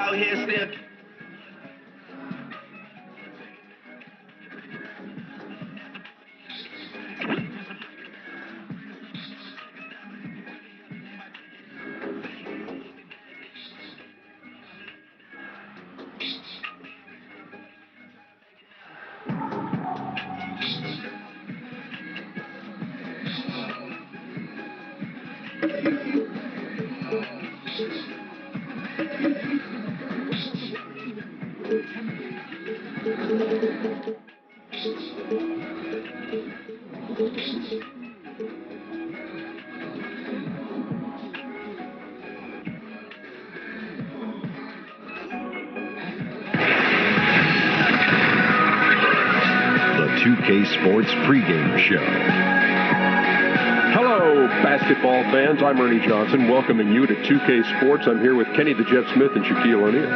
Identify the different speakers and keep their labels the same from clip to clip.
Speaker 1: out here still.
Speaker 2: The 2K Sports pregame show.
Speaker 3: Hello, basketball fans. I'm Ernie Johnson, welcoming you to 2K Sports. I'm here with Kenny the Jet Smith and Shaquille O'Neal.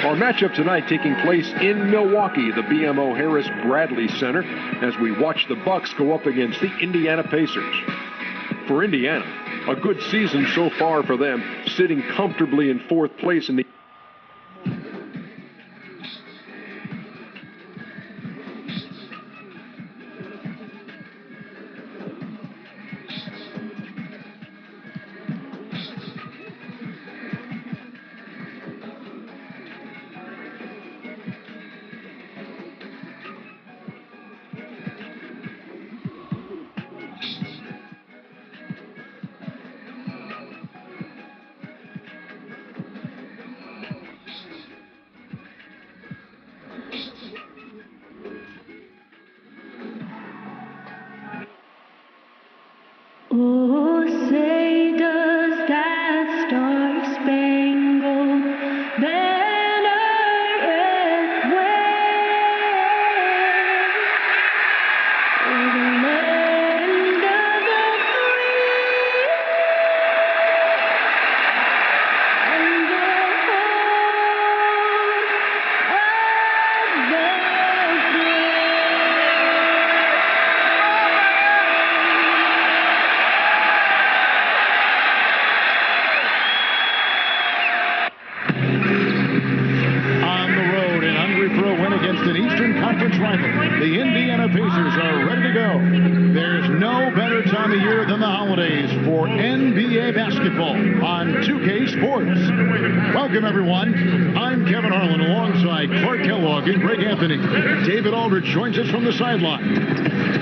Speaker 3: Our matchup tonight taking place in Milwaukee, the BMO Harris Bradley Center, as we watch the Bucks go up against the Indiana Pacers. For Indiana, a good season so far for them, sitting comfortably in fourth place in the
Speaker 4: Oh, say does that star-spangled banner yet wave o'er the land of the free and the home of the brave?
Speaker 5: Against an Eastern Conference rival, the Indiana Pacers are ready to go. There's no better time of year than the holidays for NBA basketball on 2K Sports. Welcome, everyone. I'm Kevin Harlan alongside Clark Kellogg and Greg Anthony. David Aldridge joins us from the sideline.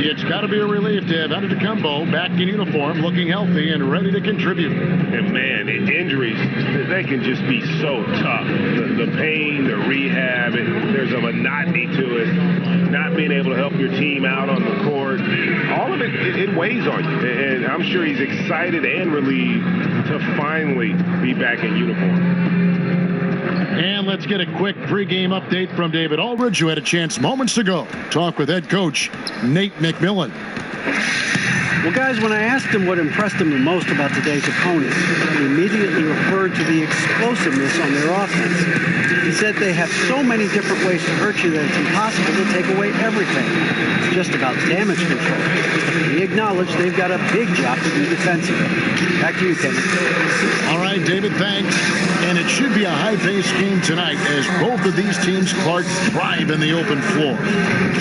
Speaker 5: It's got to be a relief to have Antetokounmpo back in uniform, looking healthy and ready to contribute.
Speaker 6: And man, injuries, they can just be so tough. The pain, the rehab, there's a monotony to it. Not being able to help your team out on the court, all of it weighs on you. And I'm sure he's excited and relieved to finally be back in uniform.
Speaker 5: And let's get a quick pregame update from David Aldridge, who had a chance moments ago to talk with head coach Nate McMillan.
Speaker 7: Well, guys, when I asked him what impressed him the most about today's opponents, he immediately referred to the explosiveness on their offense. He said they have so many different ways to hurt you that it's impossible to take away everything. It's just about damage control. He acknowledged they've got a big job to do defensively. Back to you, Kevin.
Speaker 5: All right, David, thanks. And it should be a high-paced game tonight as both of these teams, Clark, thrive in the open floor.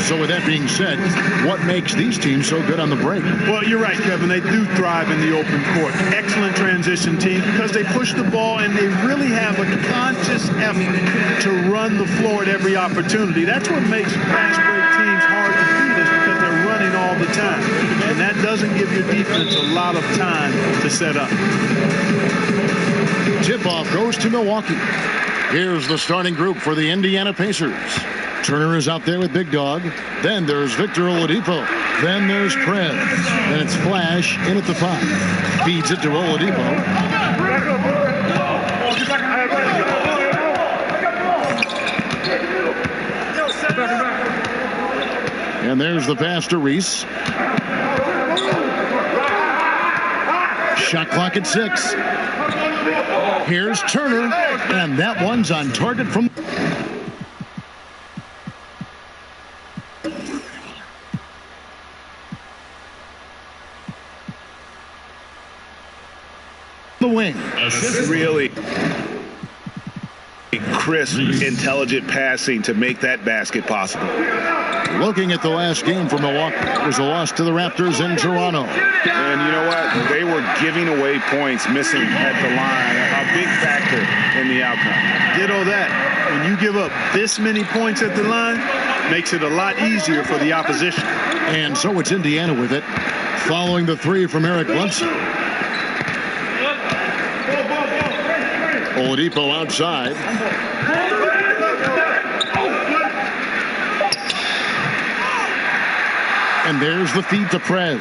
Speaker 5: So with that being said, what makes these teams so good on the break?
Speaker 8: Well, you're right, Kevin. They do thrive in the open court. Excellent transition team because they push the ball and they really have a conscious effort to run the floor at every opportunity. That's what makes fast break teams hard to beat is because they're running all the time. And that doesn't give your defense a lot of time to set up.
Speaker 5: Tip-off goes to Milwaukee. Here's the starting group for the Indiana Pacers. Turner is out there with Big Dog. Then there's Victor Oladipo. Then there's Prez. Then it's Flash in at the 5. Feeds it to Oladipo. And there's the pass to Reese. Shot clock at 6. Here's Turner, and that one's on target from the wing.
Speaker 6: Really crisp, intelligent passing to make that basket possible.
Speaker 5: Looking at the last game for Milwaukee, it was a loss to the Raptors in Toronto.
Speaker 1: And you know what? They were giving away points, missing at the line, a big factor in the outcome.
Speaker 8: Ditto that. When you give up this many points at the line, makes it a lot easier for the opposition.
Speaker 5: And so it's Indiana with it, following the three from Eric Bledsoe. Oladipo outside. And there's the feed to Prez.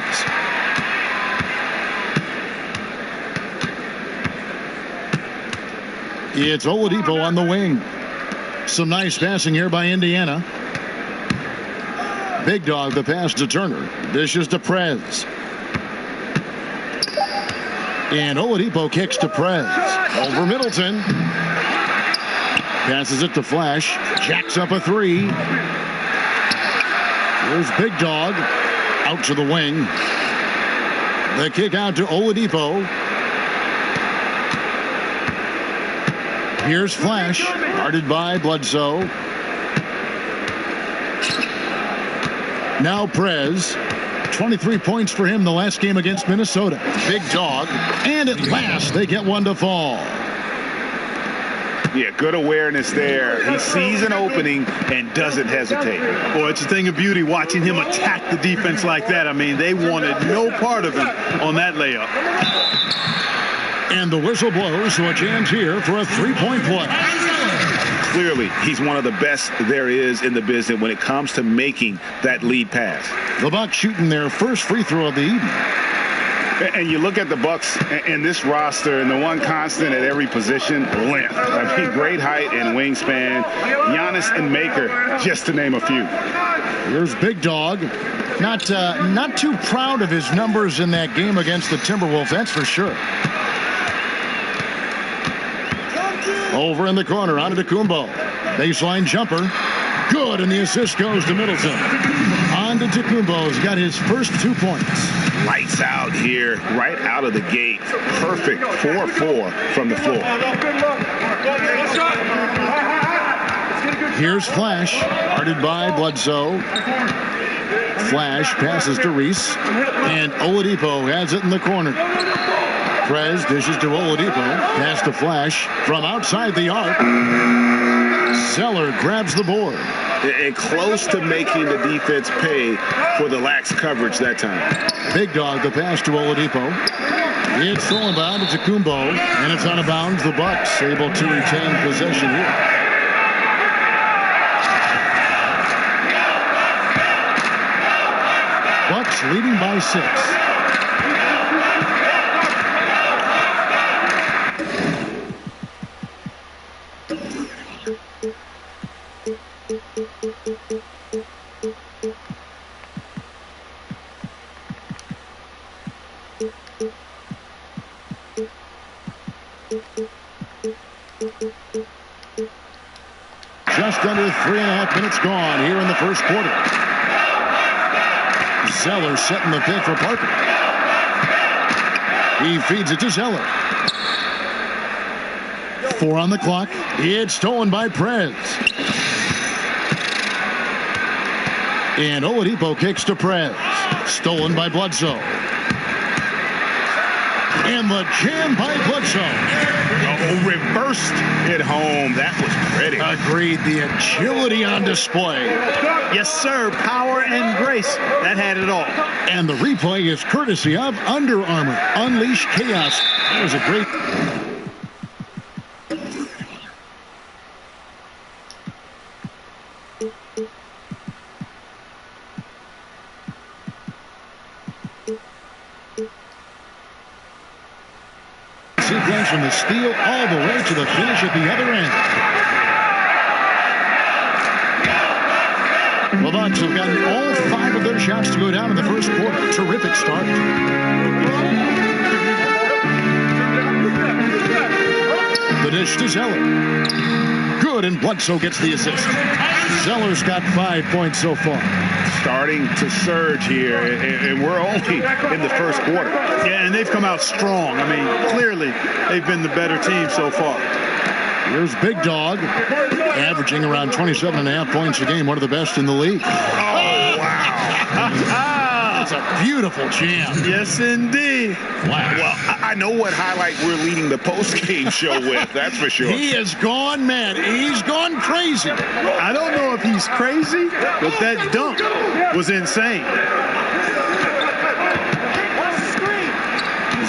Speaker 5: It's Oladipo on the wing. Some nice passing here by Indiana. Big Dog, the pass to Turner. Dishes to Prez. And Oladipo kicks to Prez. Over Middleton. Passes it to Flash. Jacks up a three. Here's Big Dog. Out to the wing. The kick out to Oladipo. Here's Flash. Guarded by Bledsoe. Now Prez. 23 points for him the last game against Minnesota. Big Dog. And at last they get one to fall.
Speaker 1: Yeah, good awareness there. He sees an opening and doesn't hesitate.
Speaker 8: Boy, it's a thing of beauty watching him attack the defense like that. I mean, they wanted no part of him on that layup.
Speaker 5: And the whistle blows, so a chance here for a three-point play.
Speaker 1: Clearly, he's one of the best there is in the business when it comes to making that lead pass.
Speaker 5: The Bucks shooting their first free throw of the evening.
Speaker 1: And you look at the Bucks and this roster, and the one constant at every position, length. I mean, great height and wingspan. Giannis and Maker, just to name a few.
Speaker 5: Here's Big Dog. Not too proud of his numbers in that game against the Timberwolves, that's for sure. Over in the corner, Antetokounmpo. Baseline jumper. Good, and the assist goes to Middleton. Antetokounmpo's got his first 2 points.
Speaker 1: Lights out here, right out of the gate. Perfect 4-4 from the floor.
Speaker 5: Here's Flash, guarded by Bledsoe. Flash passes to Reese, and Oladipo has it in the corner. Prez dishes to Oladipo. Pass to Flash from outside the arc. Zeller grabs the board.
Speaker 1: And close to making the defense pay for the lax coverage that time.
Speaker 5: Big Dog, the pass to Oladipo. It's stolen by Antetokounmpo, and it's out of bounds. The Bucks able to retain possession here. Bucks leading by 6. Just under 3.5 minutes gone here in the first quarter. Zeller setting the pick for Parker. He feeds it to Zeller. 4 on the clock. It's stolen by Prez. And Oladipo kicks to Prez. Stolen by Bledsoe. And the jam by Bledsoe.
Speaker 1: Oh, reversed it home. That was pretty.
Speaker 5: Agreed. The agility on display.
Speaker 8: Yes, sir. Power and grace. That had it all.
Speaker 5: And the replay is courtesy of Under Armour. Unleash chaos. That was a great... sequence from the steal all the way to the finish at the other end. The Bucks have gotten all 5 of their shots to go down in the first quarter. Terrific start. The dish to Zeller. Good, and Bledsoe gets the assist. Zeller's got 5 points so far.
Speaker 1: Starting to surge here, and we're only in the first quarter.
Speaker 8: Yeah, and they've come out strong. I mean, clearly they've been the better team so far.
Speaker 5: Here's Big Dog, averaging around 27.5 points a game, one of the best in the league.
Speaker 1: Oh, wow.
Speaker 5: That's a beautiful jam.
Speaker 8: Yes, indeed.
Speaker 5: Flash.
Speaker 1: Well, I know what highlight we're leading the post-game show with, that's for sure.
Speaker 5: He has gone mad. He's gone crazy.
Speaker 8: I don't know if he's crazy, but that dunk was insane.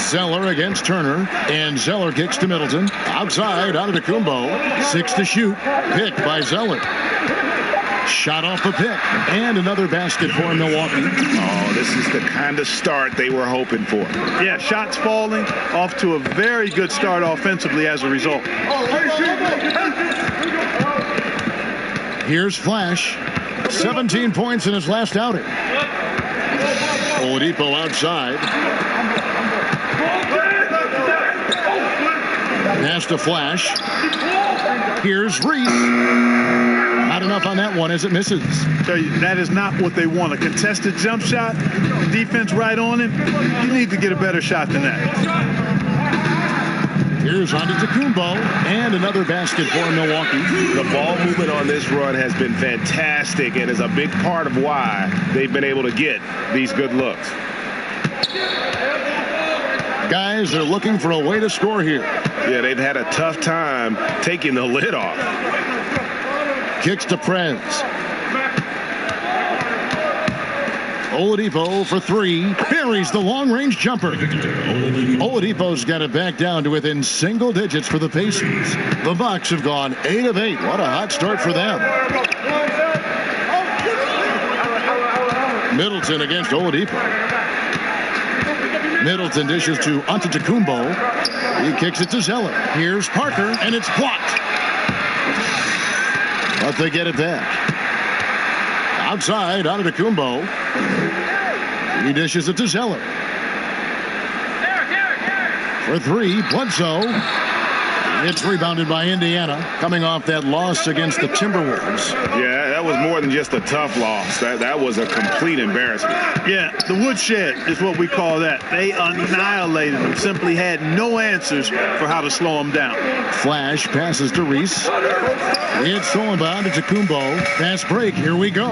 Speaker 5: Zeller against Turner, and Zeller kicks to Middleton. Outside, out of Kumbo. 6 to shoot. Picked by Zeller. Shot off the pick, and another basket for Milwaukee.
Speaker 1: Oh, this is the kind of start they were hoping for.
Speaker 8: Yeah, shots falling, off to a very good start offensively as a result.
Speaker 5: Here's Flash. 17 points in his last outing. Oladipo outside. Pass to Flash. Here's Reese. Not enough on that one as it misses.
Speaker 8: Tell you, that is not what they want. A contested jump shot, defense right on him. You need to get a better shot than that.
Speaker 5: Here's Antetokounmpo, and another basket for Milwaukee.
Speaker 6: The ball movement on this run has been fantastic and is a big part of why they've been able to get these good looks.
Speaker 5: Guys, they're looking for a way to score here.
Speaker 6: Yeah, they've had a tough time taking the lid off.
Speaker 5: Kicks to Prez. Oladipo for 3. Buries the long-range jumper. Oladipo's got it back down to within single digits for the Pacers. The Bucks have gone 8 of 8. What a hot start for them. Middleton against Oladipo. Middleton dishes to Antetokounmpo. He kicks it to Zeller. Here's Parker, and it's blocked. But they get it back. Outside, Antetokounmpo. He dishes it to Zeller. For 3, Bledsoe. It's rebounded by Indiana, coming off that loss against the Timberwolves.
Speaker 1: Yeah, that was more than just a tough loss. That was a complete embarrassment.
Speaker 8: Yeah, the woodshed is what we call that. They annihilated them, simply had no answers for how to slow them down.
Speaker 5: Flash passes to Reese. It's stolen by Antetokounmpo. Fast break, here we go.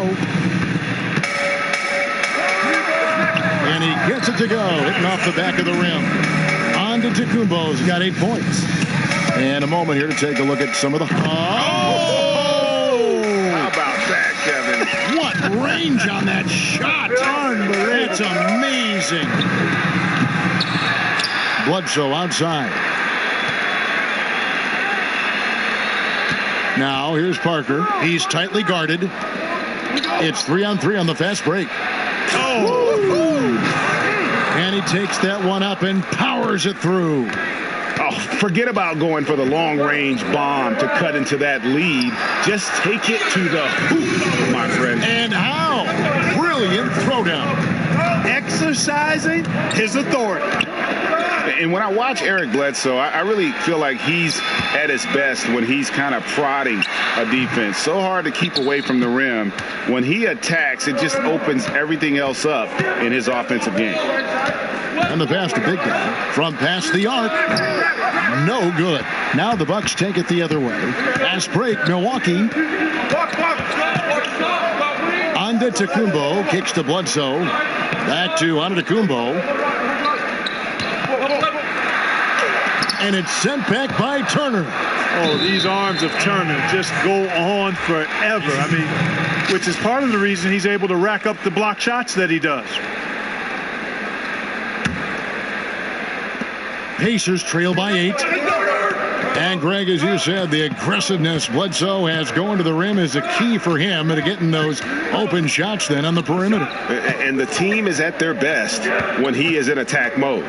Speaker 5: And he gets it to go, hitting off the back of the rim. Antetokounmpo's got 8 points. And a moment here to take a look at some of the...
Speaker 1: How about that, Kevin?
Speaker 5: What range on that shot. It's amazing. Bledsoe outside. Now here's Parker. He's tightly guarded. It's 3-on-3 on the fast break. And he takes that one up and powers it through.
Speaker 1: Oh, forget about going for the long-range bomb to cut into that lead. Just take it to the hoop, my friend.
Speaker 5: And how? Brilliant throwdown.
Speaker 8: Exercising his authority.
Speaker 1: And when I watch Eric Bledsoe, I really feel like he's at his best when he's kind of prodding a defense. So hard to keep away from the rim. When he attacks, it just opens everything else up in his offensive game.
Speaker 5: And the pass to Big Guy from past the arc. No good. Now the Bucks take it the other way. Fast break, Milwaukee. Antetokounmpo kicks to Bledsoe. Back to Antetokounmpo. And it's sent back by Turner.
Speaker 8: Oh, these arms of Turner just go on forever. I mean, which is part of the reason he's able to rack up the block shots that he does.
Speaker 5: Pacers trail by 8. And Greg, as you said, the aggressiveness Bledsoe has going to the rim is a key for him to getting those open shots then on the perimeter.
Speaker 6: And the team is at their best when he is in attack mode.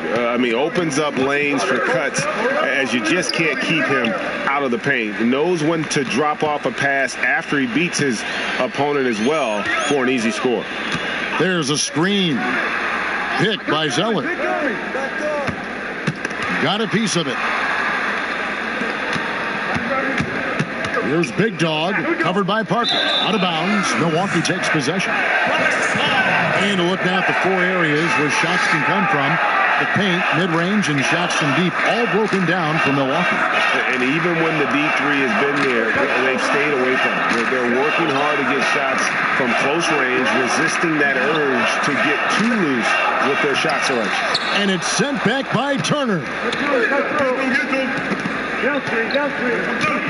Speaker 6: Opens up lanes for cuts as you just can't keep him out of the paint. Knows when to drop off a pass after he beats his opponent as well for an easy score.
Speaker 5: There's a screen. Picked by Zeller. Got a piece of it. Here's Big Dog, covered by Parker. Out of bounds. Milwaukee takes possession. And a look now at the 4 areas where shots can come from. The paint, mid-range, and shots from deep all broken down for Milwaukee.
Speaker 6: And even when the D3 has been there, they've stayed away from it. They're working hard to get shots from close range, resisting that urge to get too loose with their shot selection.
Speaker 5: And it's sent back by Turner.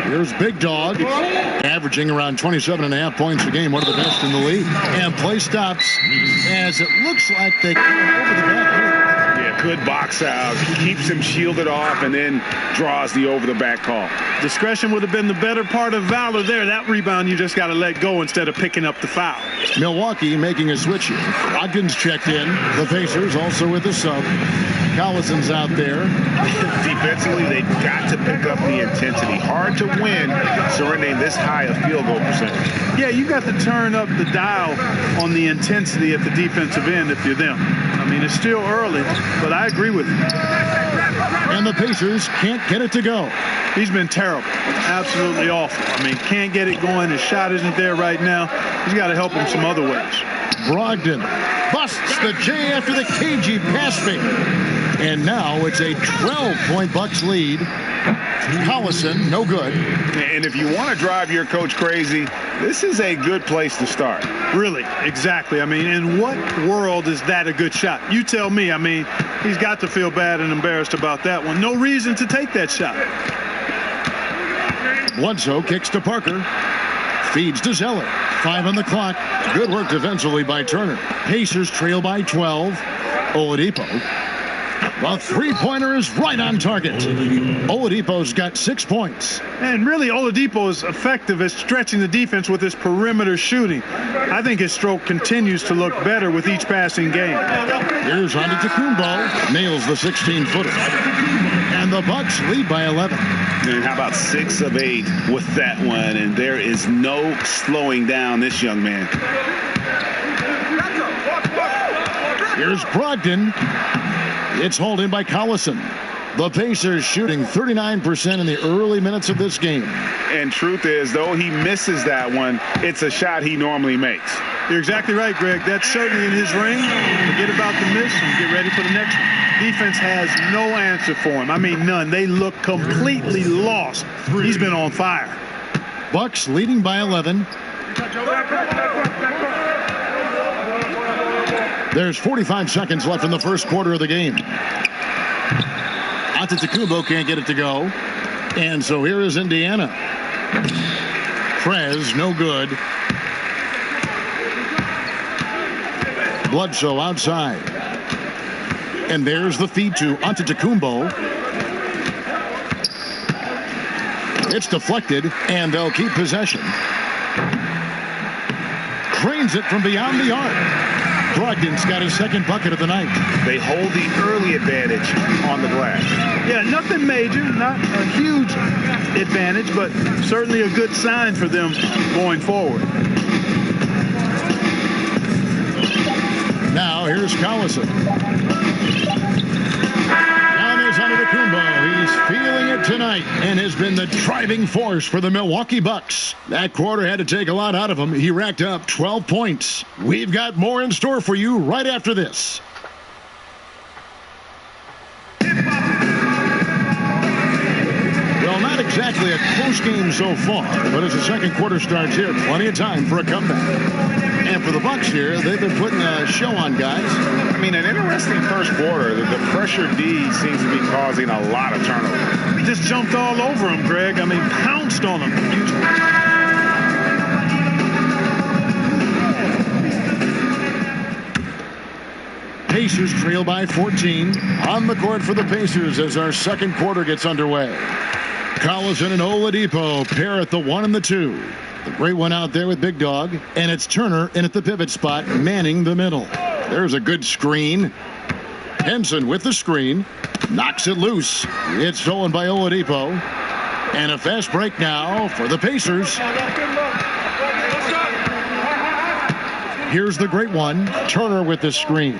Speaker 5: Here's Big Dog, averaging around 27.5 points a game, one of the best in the league. And play stops as it looks like they go over the back.
Speaker 1: Yeah, good box out, keeps him shielded off, and then draws the over-the-back call.
Speaker 8: Discretion would have been the better part of valor there. That rebound you just got to let go instead of picking up the foul.
Speaker 5: Milwaukee making a switch here. Ogden's checked in. The Pacers also with the sub. Collison's out there.
Speaker 1: Defensively, they've got to pick up the intensity. Hard to win surrendering this high a field goal percentage.
Speaker 8: Yeah, you got to turn up the dial on the intensity at the defensive end if you're them. I mean, it's still early, but I agree with you.
Speaker 5: And the Pacers can't get it to go.
Speaker 8: He's been terrible. Absolutely awful. I mean, can't get it going. His shot isn't there right now. He's got to help him some other ways.
Speaker 5: Brogdon busts the J after the cagey pass fake. And now it's a 12-point Bucks lead. Collison, no good.
Speaker 1: And if you want to drive your coach crazy, this is a good place to start.
Speaker 8: Really, exactly. I mean, in what world is that a good shot? You tell me. I mean, he's got to feel bad and embarrassed about that one. No reason to take that shot.
Speaker 5: Bledsoe kicks to Parker. Feeds to Zeller. 5 on the clock. Good work defensively by Turner. Pacers trail by 12. Oladipo. The three-pointer is right on target. Oladipo's got 6 points.
Speaker 8: And really, Oladipo is effective at stretching the defense with his perimeter shooting. I think his stroke continues to look better with each passing game.
Speaker 5: Here's Antetokounmpo. Nails the 16-footer. And the Bucks lead by 11.
Speaker 1: And how about 6 of 8 with that one? And there is no slowing down this young man.
Speaker 5: Here's Brogdon. It's hauled in by Collison. The Pacers shooting 39% in the early minutes of this game.
Speaker 1: And truth is, though he misses that one, it's a shot he normally makes.
Speaker 8: You're exactly right, Greg. That's certainly in his range. Forget about the miss and get ready for the next one. Defense has no answer for him. I mean, none. They look completely lost. He's been on fire.
Speaker 5: Bucks leading by 11. There's 45 seconds left in the first quarter of the game. Antetokounmpo can't get it to go. And so here is Indiana. Prez, no good. Bledsoe outside. And there's the feed to Antetokounmpo. It's deflected, and they'll keep possession. Cranes it from beyond the arc. Brogdon's got his second bucket of the night.
Speaker 1: They hold the early advantage on the glass.
Speaker 8: Yeah, nothing major, not a huge advantage, but certainly a good sign for them going forward.
Speaker 5: Now here's Collison. Down is Antetokounmpo. He's feeling it tonight and has been the driving force for the Milwaukee Bucks. That quarter had to take a lot out of him. He racked up 12 points. We've got more in store for you right after this. Well, not exactly a close game so far, but as the second quarter starts here, plenty of time for a comeback. And for the Bucks here, they've been putting a show on, guys.
Speaker 1: I mean, an interesting first quarter. The pressure D seems to be causing a lot of turnover.
Speaker 8: He just jumped all over him, Greg. I mean, pounced on him.
Speaker 5: Pacers trail by 14. On the court for the Pacers as our second quarter gets underway. Collison and Oladipo pair at the 1 and the 2. The great one out there with Big Dog. And it's Turner in at the pivot spot, manning the middle. There's a good screen. Henson with the screen. Knocks it loose. It's stolen by Oladipo. And a fast break now for the Pacers. Here's the great one. Turner with the screen.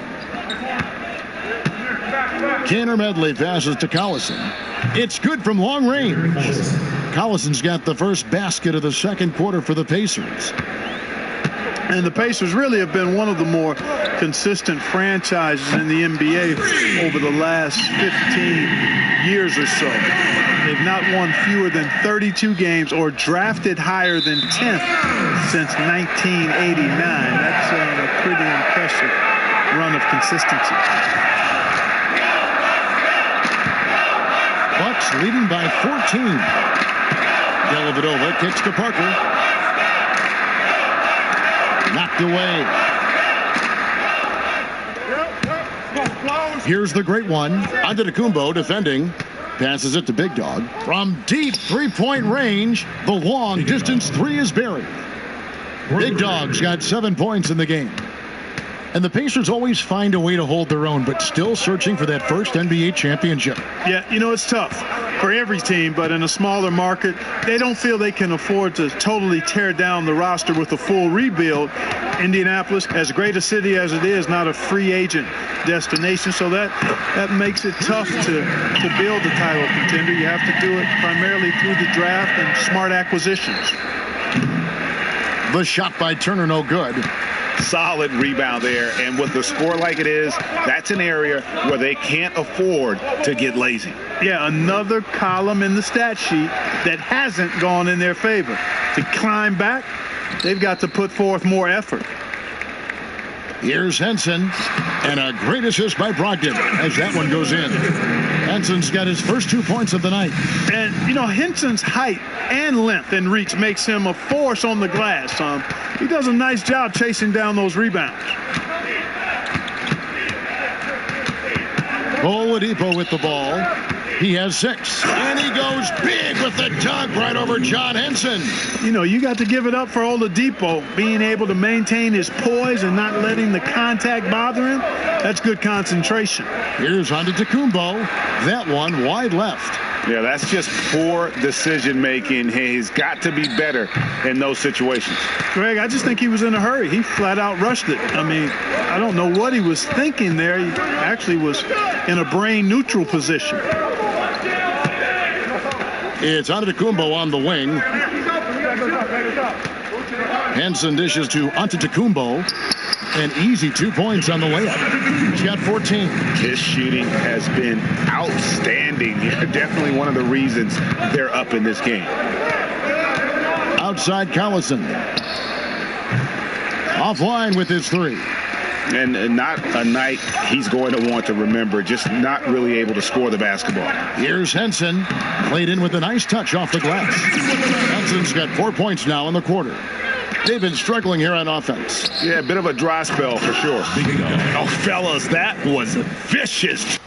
Speaker 5: Canner Medley passes to Collison. It's good from long range. Collison's got the first basket of the second quarter for the Pacers.
Speaker 8: And the Pacers really have been one of the more consistent franchises in the NBA over the last 15 years or so. They've not won fewer than 32 games or drafted higher than 10th since 1989. That's a pretty impressive run of consistency.
Speaker 5: Bucks leading by 14. Dellavedova kicks to Parker. Knocked away. Here's the great one. Antetokounmpo defending. Passes it to Big Dog. From deep three-point range, the long-distance three is buried. Big Dog's got 7 points in the game. And the Pacers always find a way to hold their own, but still searching for that first NBA championship.
Speaker 8: Yeah, you know, it's tough for every team, but in a smaller market, they don't feel they can afford to totally tear down the roster with a full rebuild. Indianapolis, as great a city as it is, not a free agent destination, so that makes it tough to build a title contender. You have to do it primarily through the draft and smart acquisitions.
Speaker 5: The shot by Turner, no good.
Speaker 1: Solid rebound there, and with the score like it is, that's an area where they can't afford to get lazy.
Speaker 8: Yeah, another column in the stat sheet that hasn't gone in their favor. To climb back, they've got to put forth more effort.
Speaker 5: Here's Henson, and a great assist by Brogdon as that one goes in. Henson's got his first 2 points of the night.
Speaker 8: And, you know, Henson's height and length and reach makes him a force on the glass. He does a nice job chasing down those rebounds.
Speaker 5: Oladipo with the ball. He has 6. And he goes big with the dunk right over John Henson.
Speaker 8: You know, you got to give it up for Oladipo, being able to maintain his poise and not letting the contact bother him. That's good concentration.
Speaker 5: Here's Antetokounmpo. That one wide left.
Speaker 1: Yeah, that's just poor decision-making. He's got to be better in those situations.
Speaker 8: Greg, I just think he was in a hurry. He flat out rushed it. I mean, I don't know what he was thinking there. He actually was in a brain-neutral position.
Speaker 5: It's Antetokounmpo on the wing. Henson dishes to Antetokounmpo. An easy 2 points on the layup. He's got 14.
Speaker 1: His shooting has been outstanding. Definitely one of the reasons they're up in this game.
Speaker 5: Outside Collison. Offline with his 3.
Speaker 1: And not a night he's going to want to remember, just not really able to score the basketball.
Speaker 5: Here's Henson. Played in with a nice touch off the glass. Henson's got 4 points now in the quarter. They've been struggling here on offense.
Speaker 1: Yeah, a bit of a dry spell for sure. Oh, fellas, that was vicious.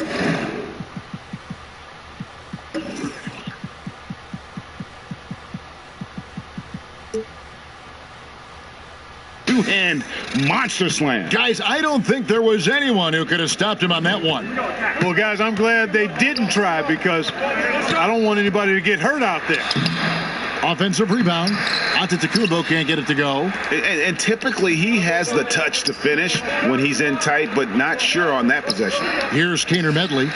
Speaker 1: Two-hand monster slam.
Speaker 5: Guys, I don't think there was anyone who could have stopped him on that one.
Speaker 8: Well, guys, I'm glad they didn't try because I don't want anybody to get hurt out there.
Speaker 5: Offensive rebound. Antetokounmpo can't get it to go.
Speaker 1: And typically he has the touch to finish when he's in tight, but not sure on that possession.
Speaker 5: Here's Kaner Medley.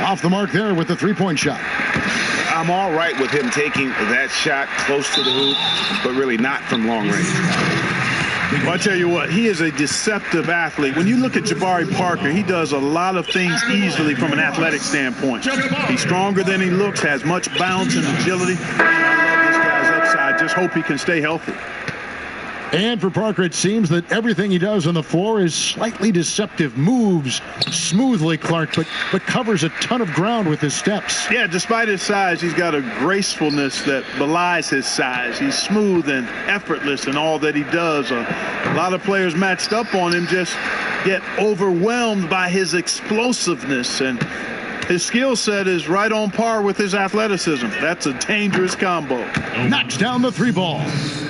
Speaker 5: Off the mark there with the three-point shot.
Speaker 1: I'm all right with him taking that shot close to the hoop, but really not from long range.
Speaker 8: Well, I tell you what, he is a deceptive athlete. When you look at Jabari Parker, he does a lot of things easily from an athletic standpoint. He's stronger than he looks, has much bounce and agility. I love this guy's upside. Just hope he can stay healthy.
Speaker 5: And for Parker, it seems that everything he does on the floor is slightly deceptive. Moves smoothly, Clark, but covers a ton of ground with his steps.
Speaker 8: Yeah, despite his size, he's got a gracefulness that belies his size. He's smooth and effortless in all that he does. A lot of players matched up on him just get overwhelmed by his explosiveness, and his skill set is right on par with his athleticism. That's a dangerous combo.
Speaker 5: Knocks down the three ball.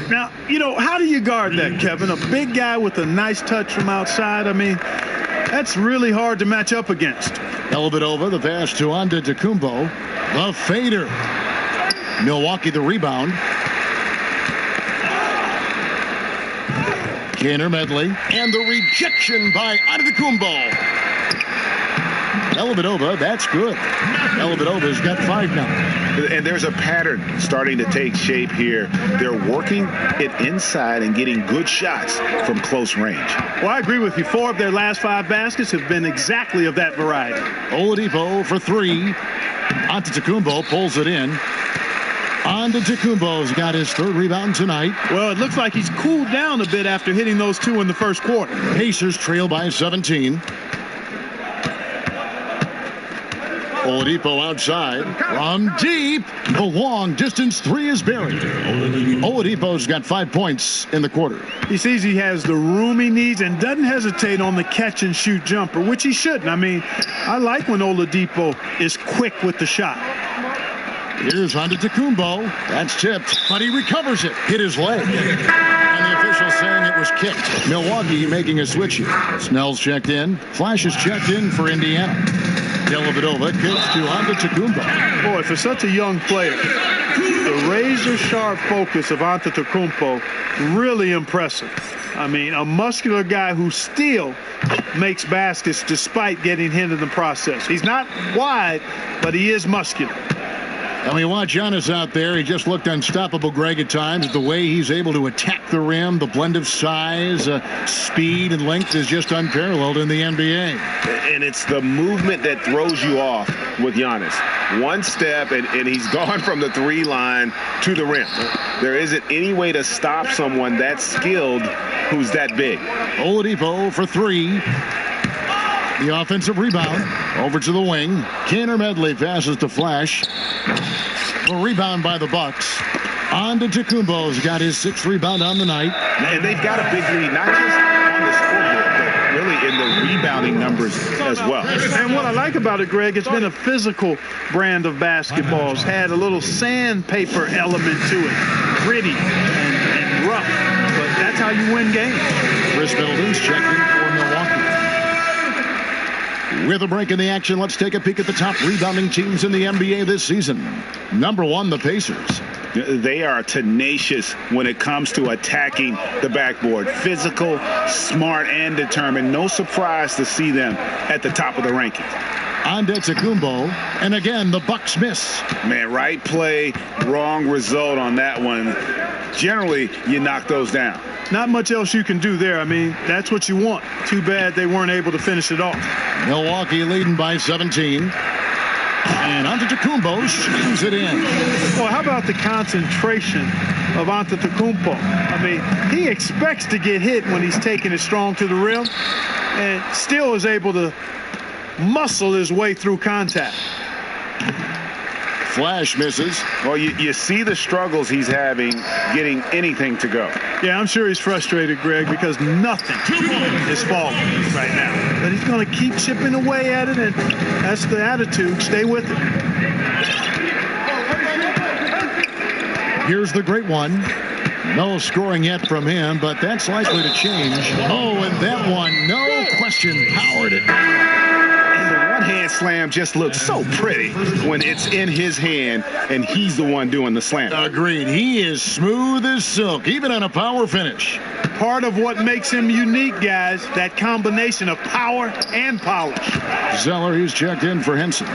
Speaker 8: Now, you know, how do you guard that, Kevin? A big guy with a nice touch from outside, I mean, that's really hard to match up against.
Speaker 5: Dellavedova, the pass to Antetokounmpo. The fader. Milwaukee the rebound. Kaner Medley. And the rejection by Antetokounmpo. Dellavedova, that's good. Dellavedova's got 5 now.
Speaker 1: And there's a pattern starting to take shape here. They're working it inside and getting good shots from close range.
Speaker 8: Well, I agree with you. 4 of their last 5 baskets have been exactly of that variety.
Speaker 5: Oladipo for 3. Antetokounmpo pulls it in. Antetokounmpo's got his 3rd rebound tonight.
Speaker 8: Well, it looks like he's cooled down a bit after hitting those 2 in the first quarter.
Speaker 5: Pacers trail by 17. Oladipo outside from deep. The long distance 3 is buried. Oladipo's got 5 points in the quarter.
Speaker 8: He sees he has the room he needs and doesn't hesitate on the catch and shoot jumper, which he shouldn't. I mean, I like when Oladipo is quick with the shot.
Speaker 5: Here's Antetokounmpo. That's tipped, but he recovers it. Hit his leg. And the official saying it was kicked. Milwaukee making a switch here. Snell's checked in. Flash is checked in for Indiana. Dellavedova kicks to Antetokounmpo.
Speaker 8: Boy, for such a young player, the razor-sharp focus of Antetokounmpo, really impressive. I mean, a muscular guy who still makes baskets despite getting hit in the process. He's not wide, but he is muscular.
Speaker 5: And we watch Giannis out there. He just looked unstoppable, Greg, at times. The way he's able to attack the rim, the blend of size, speed, and length is just unparalleled in the NBA.
Speaker 1: And it's the movement that throws you off with Giannis. One step, and he's gone from the 3 line to the rim. There isn't any way to stop someone that skilled who's that big.
Speaker 5: Oladipo for 3. The offensive rebound over to the wing. Kaner Medley passes to Flash. The rebound by the Bucks. Antetokounmpo's got his 6th rebound on the night.
Speaker 1: And they've got a big lead, not just on the scoreboard, but really in the rebounding numbers as well.
Speaker 8: And what I like about it, Greg, it's been a physical brand of basketball. It's had a little sandpaper element to it. Gritty and rough. But that's how you win games.
Speaker 5: Chris Middleton's checking for Milwaukee. With a break in the action, let's take a peek at the top rebounding teams in the NBA this season. Number 1, the Pacers.
Speaker 1: They are tenacious when it comes to attacking the backboard. Physical, smart, and determined. No surprise to see them at the top of the rankings.
Speaker 5: Antetokounmpo, and again, the Bucks miss.
Speaker 1: Man, right play, wrong result on that one. Generally, you knock those down.
Speaker 8: Not much else you can do there. I mean, that's what you want. Too bad they weren't able to finish it off.
Speaker 5: Milwaukee leading by 17. And Antetokounmpo shoots it in.
Speaker 8: Well, how about the concentration of Antetokounmpo? I mean, he expects to get hit when he's taking it strong to the rim and still is able to muscle his way through contact.
Speaker 5: Flash misses.
Speaker 1: Well, you see the struggles he's having getting anything to go.
Speaker 8: Yeah, I'm sure he's frustrated, Greg, because nothing is falling right now. But he's going to keep chipping away at it, and that's the attitude. Stay with it.
Speaker 5: Here's the great one. No scoring yet from him, but that's likely to change. Oh, and that one, no question, powered it.
Speaker 1: Hand slam just looks so pretty when it's in his hand and he's the one doing the slam.
Speaker 5: Agreed. He is smooth as silk, even on a power finish.
Speaker 8: Part of what makes him unique, guys, that combination of power and polish.
Speaker 5: Zeller, he's checked in for Henson.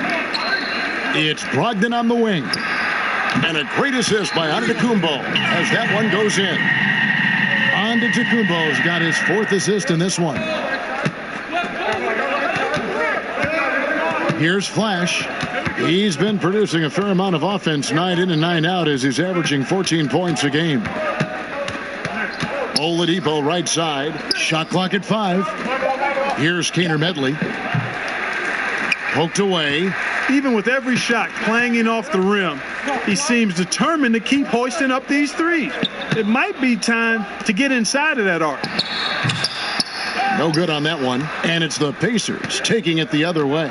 Speaker 5: It's Brogdon on the wing. And a great assist by Antetokounmpo as that one goes in. Antetokounmpo's got his 4th assist in this one. Here's Flash. He's been producing a fair amount of offense night in and night out as he's averaging 14 points a game. Oladipo right side. Shot clock at 5. Here's Kaner Medley. Poked away.
Speaker 8: Even with every shot clanging off the rim, he seems determined to keep hoisting up these threes. It might be time to get inside of that arc.
Speaker 5: No good on that one. And it's the Pacers taking it the other way.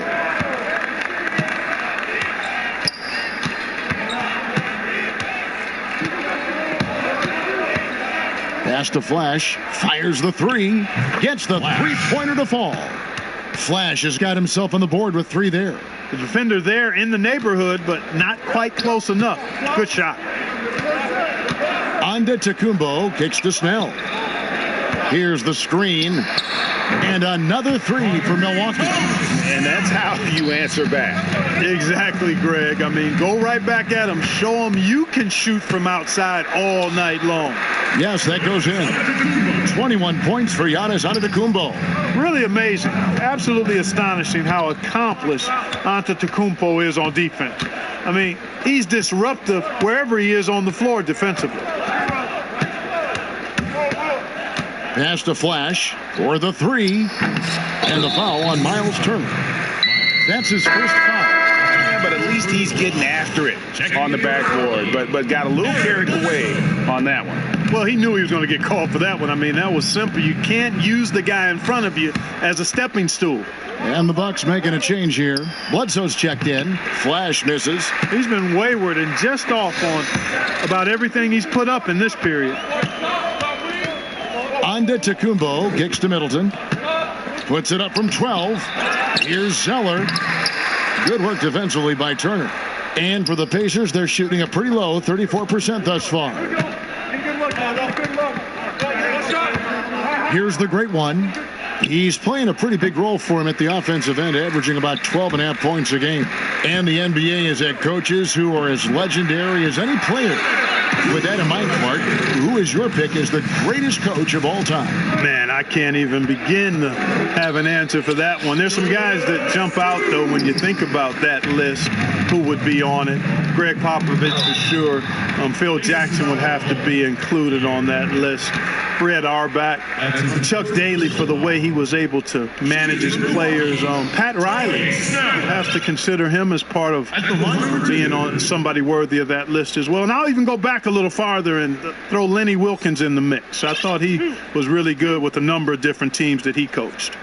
Speaker 5: Pass to Flash, fires the 3, gets the 3-pointer to fall. Flash has got himself on the board with 3 there.
Speaker 8: The defender there in the neighborhood, but not quite close enough. Good shot.
Speaker 5: Antetokounmpo kicks to Snell. Here's the screen. And another three for Milwaukee.
Speaker 1: And that's how you answer back.
Speaker 8: Exactly, Greg. I mean, go right back at him. Show him you can shoot from outside all night long.
Speaker 5: Yes, that goes in. 21 points for Giannis Antetokounmpo.
Speaker 8: Really amazing. Absolutely astonishing how accomplished Antetokounmpo is on defense. I mean, he's disruptive wherever he is on the floor defensively.
Speaker 5: Pass to Flash for the three. And the foul on Miles Turner. That's his first foul.
Speaker 1: Yeah, but at least he's getting after it on the backboard. But got a little carried away on that one.
Speaker 8: Well, he knew he was going to get called for that one. I mean, that was simple. You can't use the guy in front of you as a stepping stool.
Speaker 5: And the Bucks making a change here. Bledsoe's checked in. Flash misses.
Speaker 8: He's been wayward and just off on about everything he's put up in this period.
Speaker 5: Antetokounmpo kicks to Middleton. Puts it up from 12. Here's Zeller. Good work defensively by Turner. And for the Pacers, they're shooting a pretty low 34% thus far. Here's the great one. He's playing a pretty big role for him at the offensive end, averaging about 12.5 points a game. And the NBA has had coaches who are as legendary as any player. With that in mind, Clark, who is your pick as the greatest coach of all time?
Speaker 8: Man, I can't even begin to have an answer for that one. There's some guys that jump out, though, when you think about that list, who would be on it. Greg Popovich for sure. Phil Jackson would have to be included on that list. Fred Auerbach, Chuck Daly for the way he was able to manage his players. Pat Riley, you have to consider him as part of being on somebody worthy of that list as well. And I'll even go back a little farther and throw Lenny Wilkins in the mix. I thought he was really good with a number of different teams that he coached.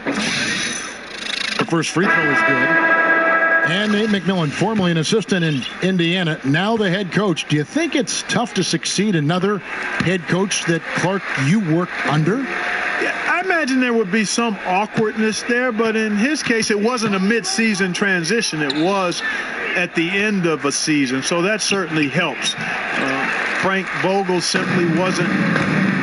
Speaker 5: The first free throw is good. And Nate McMillan, formerly an assistant in Indiana, now the head coach. Do you think it's tough to succeed another head coach that, Clark, you work under?
Speaker 8: Yeah, I imagine there would be some awkwardness there, but in his case, it wasn't a mid-season transition. It was at the end of a season, so that certainly helps. Frank Vogel simply wasn't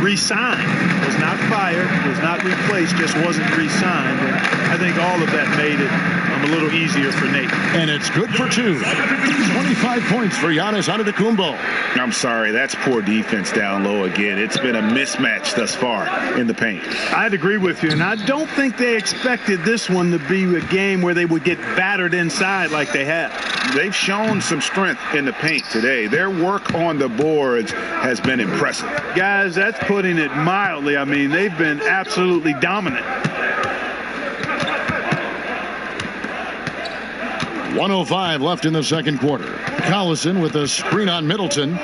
Speaker 8: re-signed, was not fired, was not replaced, just wasn't re-signed. And I think all of that made it a little easier for Nate.
Speaker 5: And it's good for two. 25 points for Giannis Antetokounmpo.
Speaker 1: I'm sorry, that's poor defense down low again. It's been a mismatch thus far in the paint.
Speaker 8: I'd agree with you, and I don't think they expected this one to be a game where they would get battered inside like they have.
Speaker 1: They've shown some strength in the paint today. Their work on the boards has been impressive.
Speaker 8: Guys, that's putting it mildly. I mean, they've been absolutely dominant.
Speaker 5: 1:05 left in the second quarter. Collison with a screen on Middleton.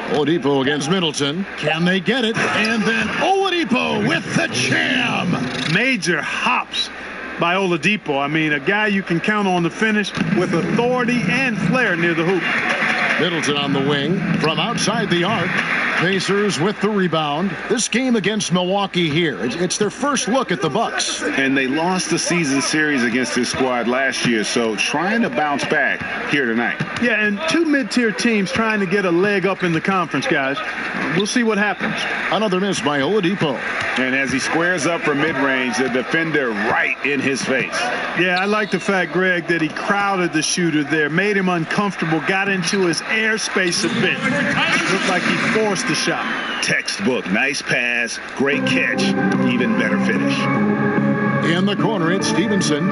Speaker 5: Oladipo against Middleton. Can they get it? And then Oladipo with the jam.
Speaker 8: Major hops by Oladipo. I mean, a guy you can count on to finish with authority and flair near the hoop.
Speaker 5: Middleton on the wing from outside the arc. Pacers with the rebound. This game against Milwaukee here, it's their first look at the Bucks.
Speaker 1: And they lost the season series against this squad last year, so trying to bounce back here tonight.
Speaker 8: Yeah, and two mid-tier teams trying to get a leg up in the conference, guys. We'll see what happens.
Speaker 5: Another miss by Oladipo.
Speaker 1: And as he squares up for mid-range, the defender right in his face.
Speaker 8: Yeah, I like the fact, Greg, that he crowded the shooter there, made him uncomfortable, got into his airspace a bit. Looked like he forced the shot.
Speaker 1: Textbook. Nice pass. Great catch. Even better finish.
Speaker 5: In the corner, it's Stevenson.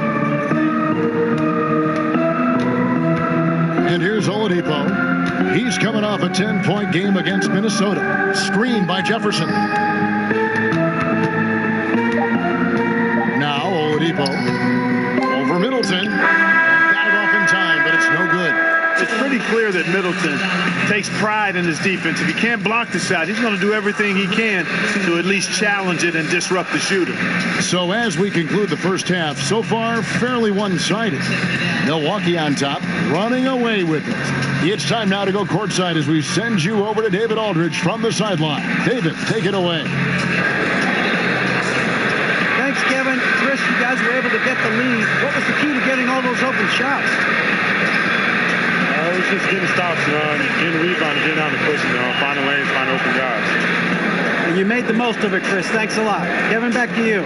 Speaker 5: And here's Oladipo. He's coming off a 10-point game against Minnesota. Screen by Jefferson. Now Oladipo over Middleton. Got it off in time, but it's no good.
Speaker 8: It's pretty clear that Middleton takes pride in his defense. If he can't block the shot, he's going to do everything he can to at least challenge it and disrupt the shooter.
Speaker 5: So as we conclude the first half, so far fairly one-sided. Milwaukee on top, running away with it. It's time now to go courtside as we send you over to David Aldridge from the sideline. David, take it away.
Speaker 7: Thanks, Kevin. Chris, you guys were able to get the lead. What was the key to getting all those open shots?
Speaker 6: it's just getting stops, getting rebound, getting down the push, finding lanes, finding open guys.
Speaker 7: And you made the most of it, Chris. Thanks a lot. Kevin, back to you.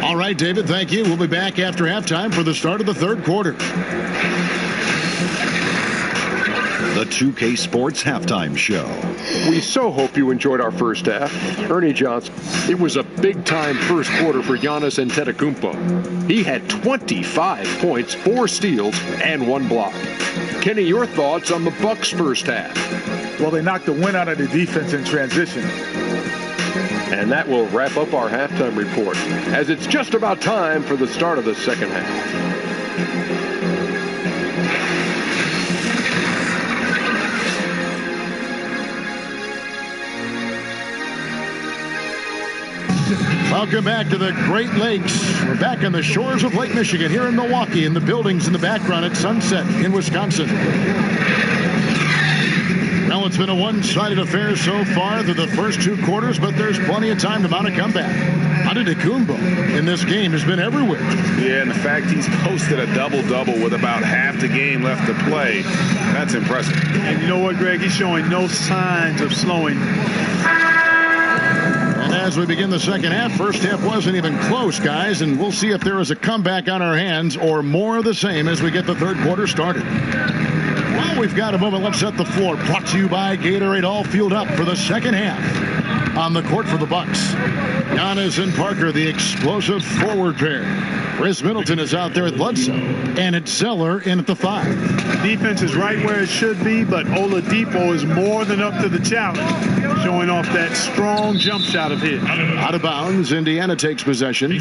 Speaker 5: All right, David, thank you. We'll be back after halftime for the start of the third quarter.
Speaker 2: The 2K Sports Halftime Show.
Speaker 3: We so hope you enjoyed our first half. Ernie Johnson. It was a big-time first quarter for Giannis Antetokounmpo. He had 25 points, 4 steals, and 1 block. Kenny, your thoughts on the Bucks' first half?
Speaker 9: Well, they knocked the wind out of the defense in transition.
Speaker 3: And that will wrap up our halftime report, as it's just about time for the start of the second half.
Speaker 5: Welcome back to the Great Lakes. We're back on the shores of Lake Michigan here in Milwaukee, in the buildings in the background at Sunset in Wisconsin. Well, it's been a one-sided affair so far through the first 2 quarters, but there's plenty of time to mount a comeback. Antetokounmpo in this game has been everywhere.
Speaker 1: Yeah, and the fact he's posted a double-double with about half the game left to play, that's impressive.
Speaker 8: And you know what, Greg? He's showing no signs of slowing.
Speaker 5: And as we begin the second half, first half wasn't even close, guys, and we'll see if there is a comeback on our hands or more of the same as we get the third quarter started. Well, we've got a moment. Let's set the floor. Brought to you by Gatorade, all fueled up for the second half. On the court for the Bucks, Giannis and Parker, the explosive forward pair. Chris Middleton is out there at Bledsoe, and it's Zeller in at the 5.
Speaker 8: Defense is right where it should be, but Oladipo is more than up to the challenge, showing off that strong jump shot of his.
Speaker 5: Out of bounds, Indiana takes possession.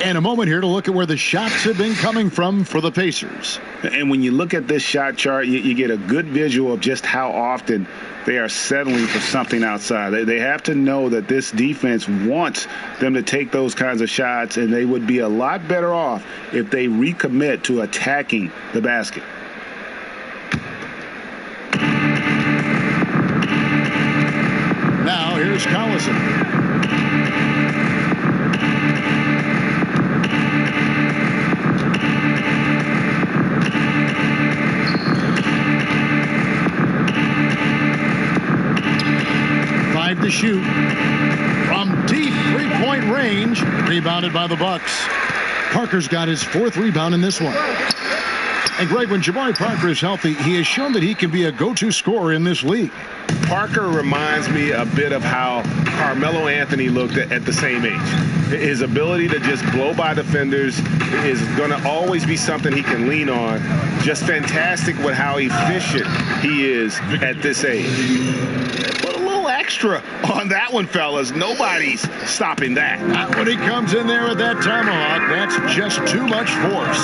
Speaker 5: And a moment here to look at where the shots have been coming from for the Pacers.
Speaker 1: And when you look at this shot chart, you get a good visual of just how often they are settling for something outside. They have to know that this defense wants them to take those kinds of shots, and they would be a lot better off if they recommit to attacking the basket.
Speaker 5: Now here's Collison. To shoot from deep three-point range, rebounded by the Bucks. Parker's got his 4th rebound in this one. And Greg, when Jabari Parker is healthy, he has shown that he can be a go-to scorer in this league.
Speaker 1: Parker reminds me a bit of how Carmelo Anthony looked at the same age. His ability to just blow by defenders is going to always be something he can lean on. Just fantastic with how efficient he is at this age. Put a little extra on that one, fellas. Nobody's stopping that.
Speaker 5: Not when he comes in there with that tomahawk. That's just too much force.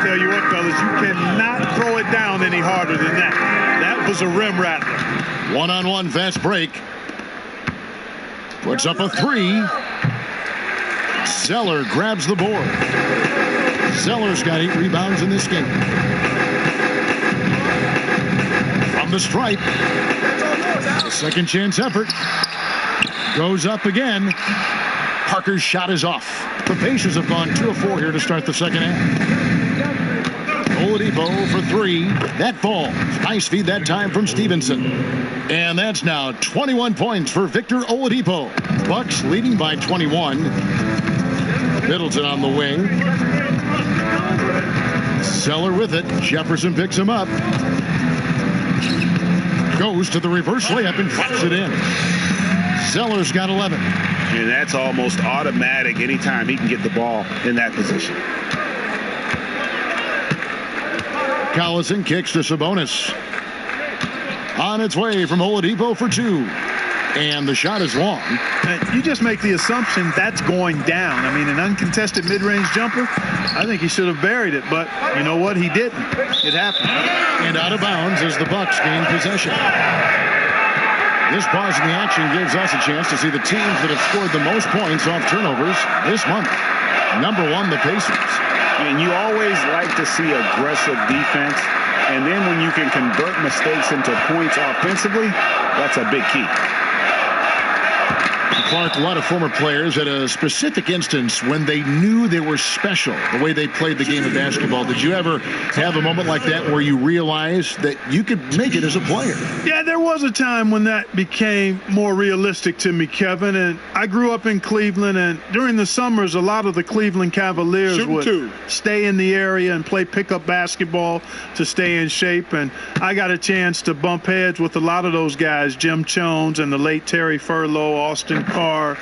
Speaker 8: Tell you what, fellas, you cannot throw it down any harder than that. That was a rim rattler.
Speaker 5: One-on-one fast break. Puts up a 3. Zeller grabs the board. Zeller's got 8 rebounds in this game. From the stripe. The second chance effort. Goes up again. Parker's shot is off. The Pacers have gone 2 of 4 here to start the second half. Oladipo for 3. That falls. Nice feed that time from Stevenson. And that's now 21 points for Victor Oladipo. Bucks leading by 21. Middleton on the wing. Zeller with it. Jefferson picks him up. Goes to the reverse layup and drops it in. Zeller's got 11.
Speaker 1: And that's almost automatic anytime he can get the ball in that position.
Speaker 5: Collison kicks to Sabonis. On its way from Oladipo for 2. And the shot is long.
Speaker 8: You just make the assumption that's going down. I mean, an uncontested mid-range jumper, I think he should have buried it, but you know what? He didn't. It happened.
Speaker 5: And out of bounds as the Bucks gain possession. This pause in the action gives us a chance to see the teams that have scored the most points off turnovers this month. Number 1, the Pacers.
Speaker 1: And you always like to see aggressive defense. And then when you can convert mistakes into points offensively, that's a big key.
Speaker 5: Clark, a lot of former players had a specific instance when they knew they were special, the way they played the game of basketball. Did you ever have a moment like that where you realized that you could make it as a player?
Speaker 8: Yeah, there was a time when that became more realistic to me, Kevin. And I grew up in Cleveland, and during the summers, a lot of the Cleveland Cavaliers would stay in the area and play pickup basketball to stay in shape. And I got a chance to bump heads with a lot of those guys, Jim Jones and the late Terry Furlow, Austin Carr,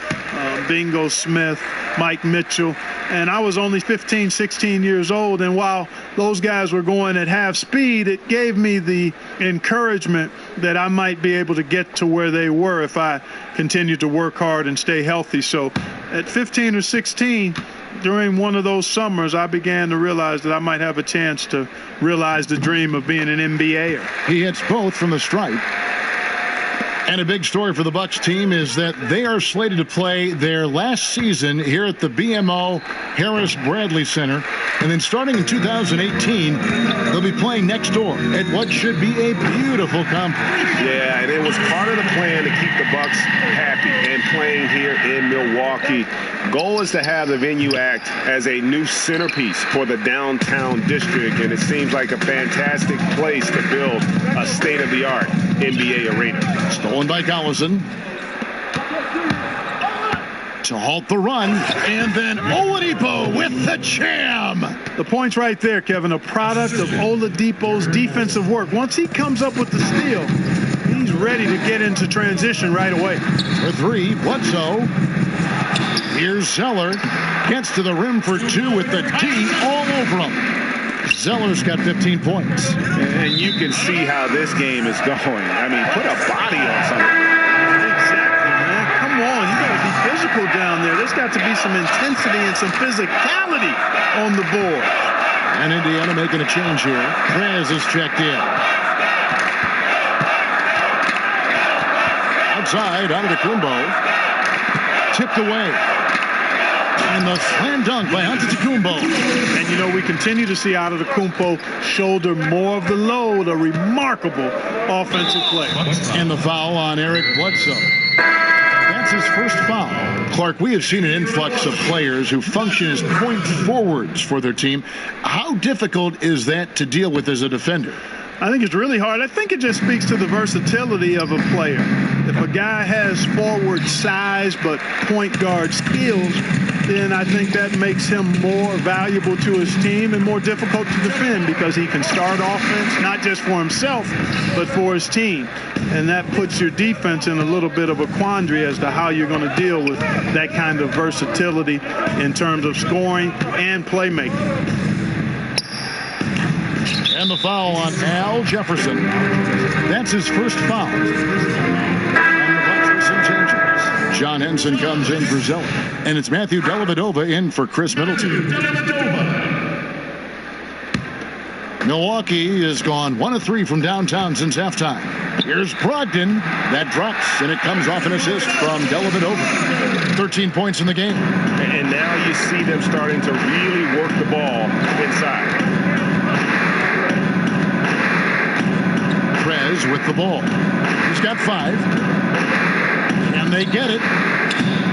Speaker 8: Bingo Smith, Mike Mitchell. And I was only 15, 16 years old. And while those guys were going at half speed, it gave me the encouragement that I might be able to get to where they were if I continued to work hard and stay healthy. So at 15 or 16, during one of those summers, I began to realize that I might have a chance to realize the dream of being an NBAer.
Speaker 5: He hits both from the stripe. And a big story for the Bucks team is that they are slated to play their last season here at the BMO Harris Bradley Center. And then starting in 2018, they'll be playing next door at what should be a beautiful complex.
Speaker 6: Yeah, and it was part of the plan to keep the Bucks happy and playing here in Milwaukee. Goal is to have the venue act as a new centerpiece for the downtown district, and it seems like a fantastic place to build a state-of-the-art NBA arena.
Speaker 5: Stolen by Collison to halt the run, and then Oladipo with the jam.
Speaker 8: The point's right there, Kevin, a product of Oladipo's defensive work. Once he comes up with the steal, he's ready to get into transition right away.
Speaker 5: For three, Bledsoe. Here's Zeller. Gets to the rim for two with the D all over him. Zeller's got 15 points.
Speaker 1: And you can see how this game is going. I mean, put a body on something.
Speaker 8: Exactly, man. Come on. You got to be physical down there. There's got to be some intensity and some physicality on the board.
Speaker 5: And Indiana making a change here. Perez is checked in. Outside, Antetokounmpo. Tipped away. And the slam dunk by Antetokounmpo.
Speaker 8: And, you know, we continue to see Antetokounmpo shoulder more of the load, a remarkable offensive play.
Speaker 5: And the foul on Eric Bledsoe. That's his first foul. Clark, we have seen an influx of players who function as point forwards for their team. How difficult is that to deal with as a defender?
Speaker 8: I think it's really hard. I think it just speaks to the versatility of a player. If a guy has forward size but point guard skills, then I think that makes him more valuable to his team and more difficult to defend because he can start offense, not just for himself, but for his team. And that puts your defense in a little bit of a quandary as to how you're going to deal with that kind of versatility in terms of scoring and playmaking.
Speaker 5: And the foul on Al Jefferson. That's his first foul. And the Bucks with some changes. John Henson comes in for Zeller. And it's Matthew Dellavedova in for Chris Middleton. Milwaukee has gone 1 of 3 from downtown since halftime. Here's Brogdon. That drops, and it comes off an assist from Dellavedova. 13 points in the game.
Speaker 6: And now you see them starting to really work the ball inside.
Speaker 5: Perez with the ball. He's got 5. And they get it.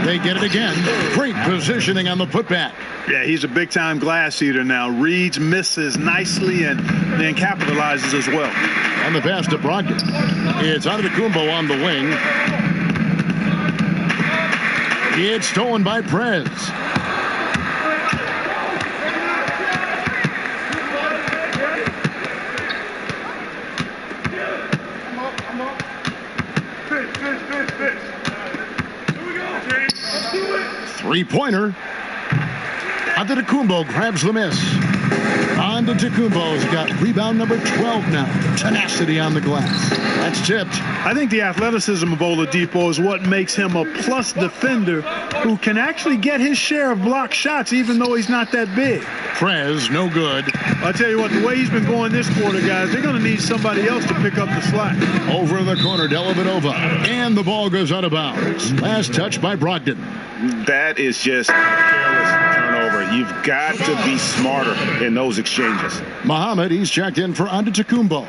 Speaker 5: They get it again. Great positioning on the putback.
Speaker 8: Yeah, he's a big-time glass eater now. Reads, misses nicely, and then capitalizes as well.
Speaker 5: And the pass to Brogdon. It's Antetokounmpo on the wing. It's stolen by Perez. Three-pointer. Antetokounmpo grabs the miss. Antetokounmpo's got rebound number 12 now. Tenacity on the glass. That's tipped.
Speaker 8: I think the athleticism of Oladipo is what makes him a plus defender who can actually get his share of blocked shots even though he's not that big.
Speaker 5: Prez, no good.
Speaker 8: I'll tell you what, the way he's been going this quarter, guys, they're going to need somebody else to pick up the slack.
Speaker 5: Over in the corner, Dellavedova. And the ball goes out of bounds. Last touch by Brogdon.
Speaker 1: That is just a careless turnover. You've got to be smarter in those exchanges.
Speaker 5: Muhammad, he's checked in for Antetokounmpo.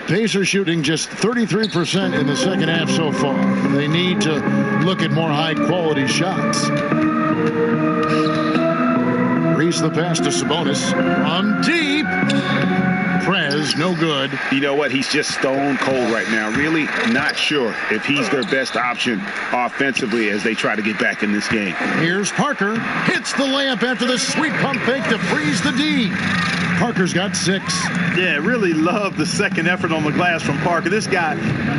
Speaker 5: Pacers shooting just 33% in the second half so far. They need to look at more high-quality shots. Reese the pass to Sabonis from deep. Prez, no good.
Speaker 1: You know what? He's just stone cold right now. Really not sure if he's their best option offensively as they try to get back in this game.
Speaker 5: Here's Parker. Hits the layup after the sweet pump fake to freeze the D. Parker's got 6.
Speaker 8: Yeah, really love the second effort on the glass from Parker. This guy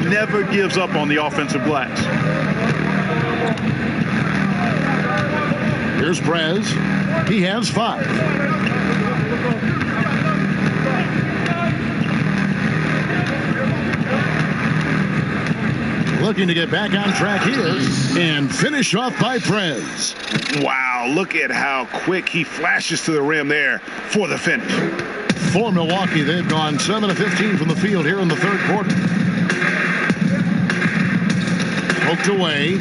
Speaker 8: never gives up on the offensive glass.
Speaker 5: Here's Prez. He has 5. Looking to get back on track here and finish off by Prez.
Speaker 1: Wow, look at how quick he flashes to the rim there for the finish.
Speaker 5: For Milwaukee, they've gone 7 of 15 from the field here in the third quarter. Poked away.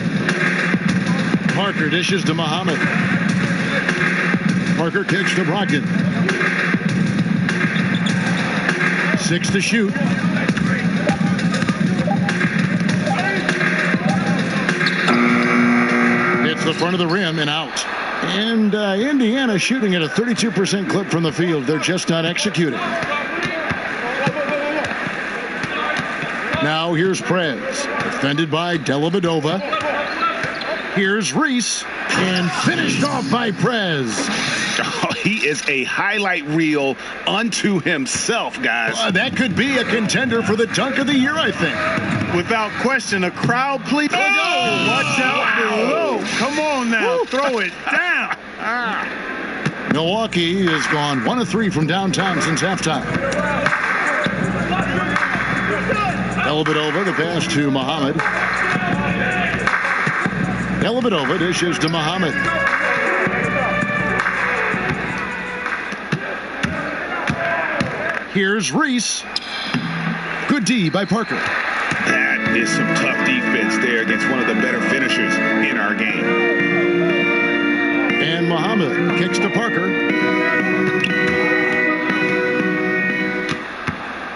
Speaker 5: Parker dishes to Muhammad. Parker kicks to Brogdon. 6 to shoot. Hits the front of the rim and out. And Indiana shooting at a 32% clip from the field. They're just not executing. Now here's Prez. Defended by Dellavedova. Here's Reese. And finished off by Prez.
Speaker 1: Oh, he is a highlight reel unto himself, guys.
Speaker 5: That could be a contender for the dunk of the year, I think.
Speaker 8: Without question, a crowd please. Oh, watch out below. Come on now. Throw it down.
Speaker 5: Milwaukee has gone 1 of 3 from downtown since halftime. Dellavedova, the pass to Muhammad. Dellavedova dishes to Muhammad. Here's Reese. Good D by Parker.
Speaker 1: That is some tough defense there against one of the better finishers in our game.
Speaker 5: And Muhammad kicks to Parker.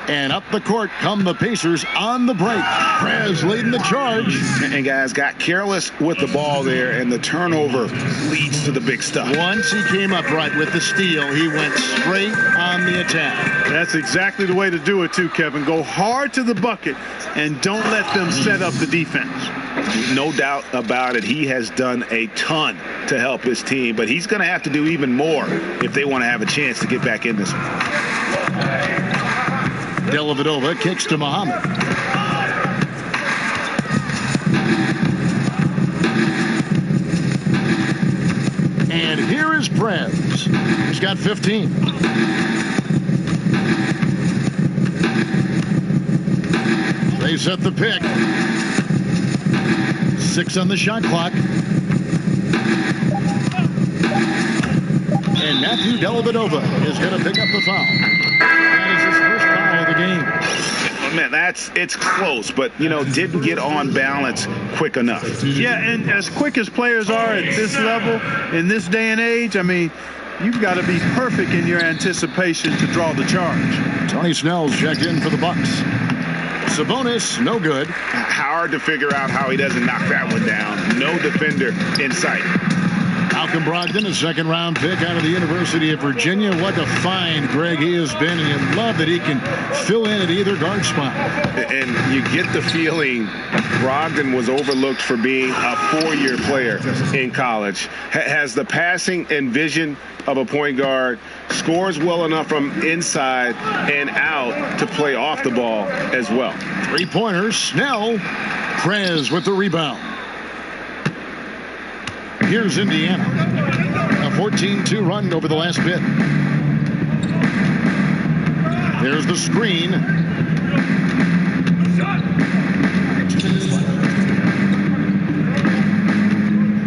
Speaker 5: And up the court come the Pacers on the break. Prez leading the charge.
Speaker 1: And guys got careless with the ball there, and the turnover leads to the big stuff.
Speaker 5: Once he came up right with the steal, he went straight on the attack.
Speaker 8: That's exactly the way to do it too, Kevin. Go hard to the bucket and don't let them set up the defense.
Speaker 1: No doubt about it. He has done a ton to help his team, but he's going to have to do even more if they want to have a chance to get back in this one.
Speaker 5: Dellavedova kicks to Muhammad. And here is Prez. He's got 15. They set the pick. 6 on the shot clock. And Matthew Dellavedova is going to pick up the foul. That is his first foul of the game.
Speaker 1: Man, it's close, but, didn't get on balance quick enough.
Speaker 8: Yeah, and as quick as players are at this level, in this day and age, I mean, you've got to be perfect in your anticipation to draw the charge.
Speaker 5: Tony Snell's checked in for the Bucks. Sabonis, no good.
Speaker 1: Hard to figure out how he doesn't knock that one down. No defender in sight.
Speaker 5: Malcolm Brogdon, a second-round pick out of the University of Virginia. What a find Greg he has been, and you love that he can fill in at either guard spot.
Speaker 1: And you get the feeling Brogdon was overlooked for being a 4-year player in college. Has the passing and vision of a point guard, scores well enough from inside and out to play off the ball as well.
Speaker 5: 3-pointers, Snell. Prez with the rebound. Here's Indiana. A 14-2 run over the last bit. There's the screen.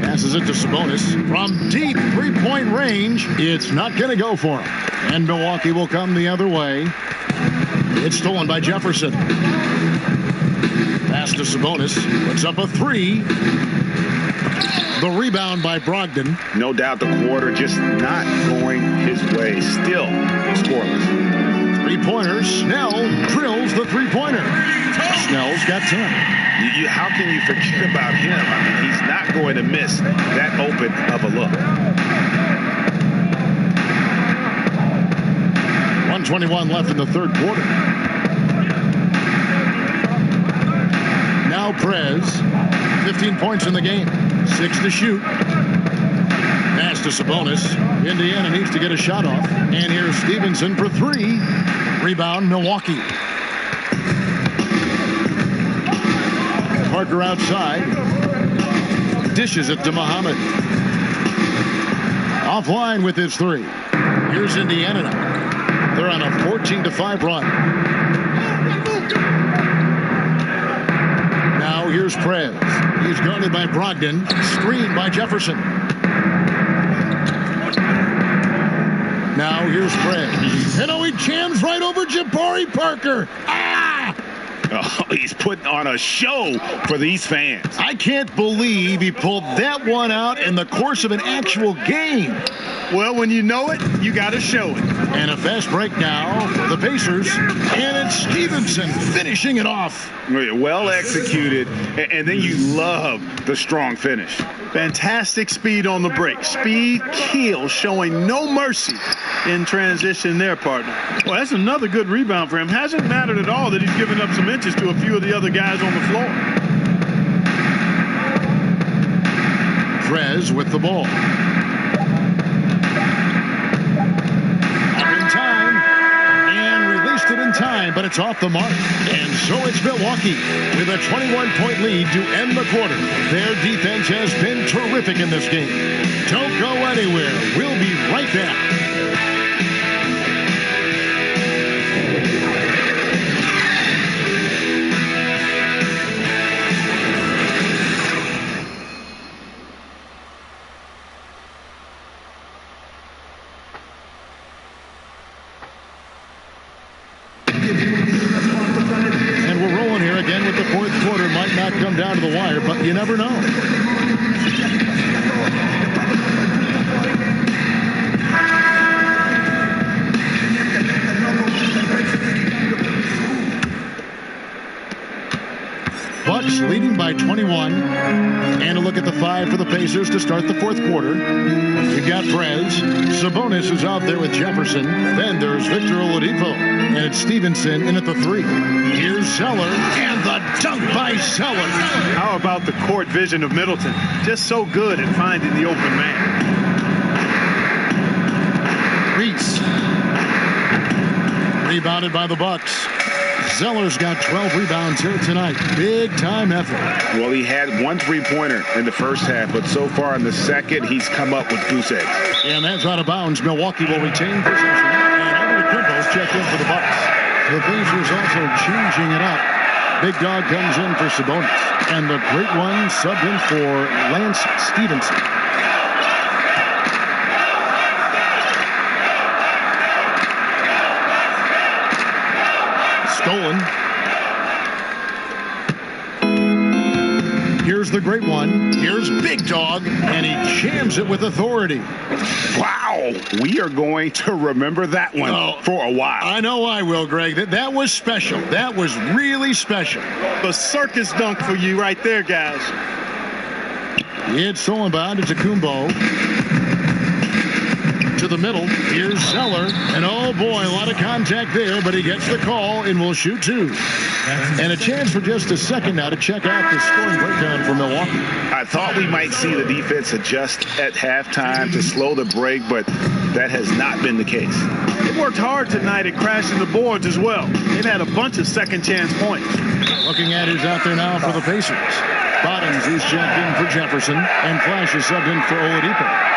Speaker 5: Passes it to Sabonis. From deep 3-point range, it's not going to go for him. And Milwaukee will come the other way. It's stolen by Jefferson. Pass to Sabonis. Puts up a 3. The rebound by Brogdon.
Speaker 1: No doubt the quarter just not going his way. Still scoreless.
Speaker 5: Three-pointer. Snell drills the three-pointer. Snell's got 10.
Speaker 1: How can you forget about him? I mean, he's not going to miss that open of a look.
Speaker 5: 1:21 left in the third quarter. Now Prez, 15 points in the game, 6 to shoot. Pass to Sabonis. Indiana needs to get a shot off. And here's Stevenson for 3. Rebound, Milwaukee. Parker outside. Dishes it to Muhammad. Offline with his 3. Here's Indiana now. They're on a 14-5 run. Now here's Prez. He's guarded by Brogdon. Screened by Jefferson. Now here's Prez. And he jams right over Jabari Parker.
Speaker 1: Oh, he's putting on a show for these fans.
Speaker 5: I can't believe he pulled that one out in the course of an actual game.
Speaker 8: Well, when you know it, you got to show it.
Speaker 5: And a fast break now for the Pacers. And it's Stevenson finishing it off.
Speaker 1: Well executed. And then you love the strong finish.
Speaker 8: Fantastic speed on the break. Speed kill, showing no mercy in transition there, partner. Well, that's another good rebound for him. Hasn't mattered at all that he's given up some inches to a few of the other guys on the floor.
Speaker 5: Prez with the ball. Up in time. And released it in time, but it's off the mark. And so it's Milwaukee with a 21-point lead to end the quarter. Their defense has been terrific in this game. Don't go anywhere. We'll be right back. And we're rolling here again with the fourth quarter. Might not come down to the wire, but you never know. Bucks leading by 21. And a look at the 5 for the Pacers to start the fourth quarter. We've got Prez. Sabonis is out there with Jefferson. Then there's Victor Oladipo. And it's Stevenson in at the 3. Here's Zeller. And the dunk by Zeller.
Speaker 8: How about the court vision of Middleton? Just so good at finding the open man.
Speaker 5: Reese. Rebounded by the Bucks. Zeller's got 12 rebounds here tonight. Big time effort.
Speaker 1: Well, he had 1 3-pointer in the first half, but so far in the second, he's come up with goose eggs.
Speaker 5: And that's out of bounds. Milwaukee will retain possession. And Anthony Kimbo's checked in for the Bucks. The Pacers also changing it up. Big Dog comes in for Sabonis. And the great one subbed in for Lance Stevenson. Stolen. Here's the great one. Here's Big Dog, and he jams it with authority.
Speaker 1: Wow, we are going to remember that one for a while.
Speaker 5: I know I will, Greg. That was special. That was really special.
Speaker 8: The circus dunk for you right there, guys.
Speaker 5: It's stolen by Kumbo. To the middle. Here's Zeller. And oh boy, a lot of contact there, but he gets the call and will shoot 2. And a chance for just a second now to check out the scoring breakdown for Milwaukee.
Speaker 1: I thought we might see the defense adjust at halftime to slow the break, but that has not been the case.
Speaker 8: They worked hard tonight at crashing the boards as well. They've had a bunch of second chance points.
Speaker 5: Looking at who's out there now for the Pacers. Bottoms is checked in for Jefferson, and Flash is subbed in for Oladipo.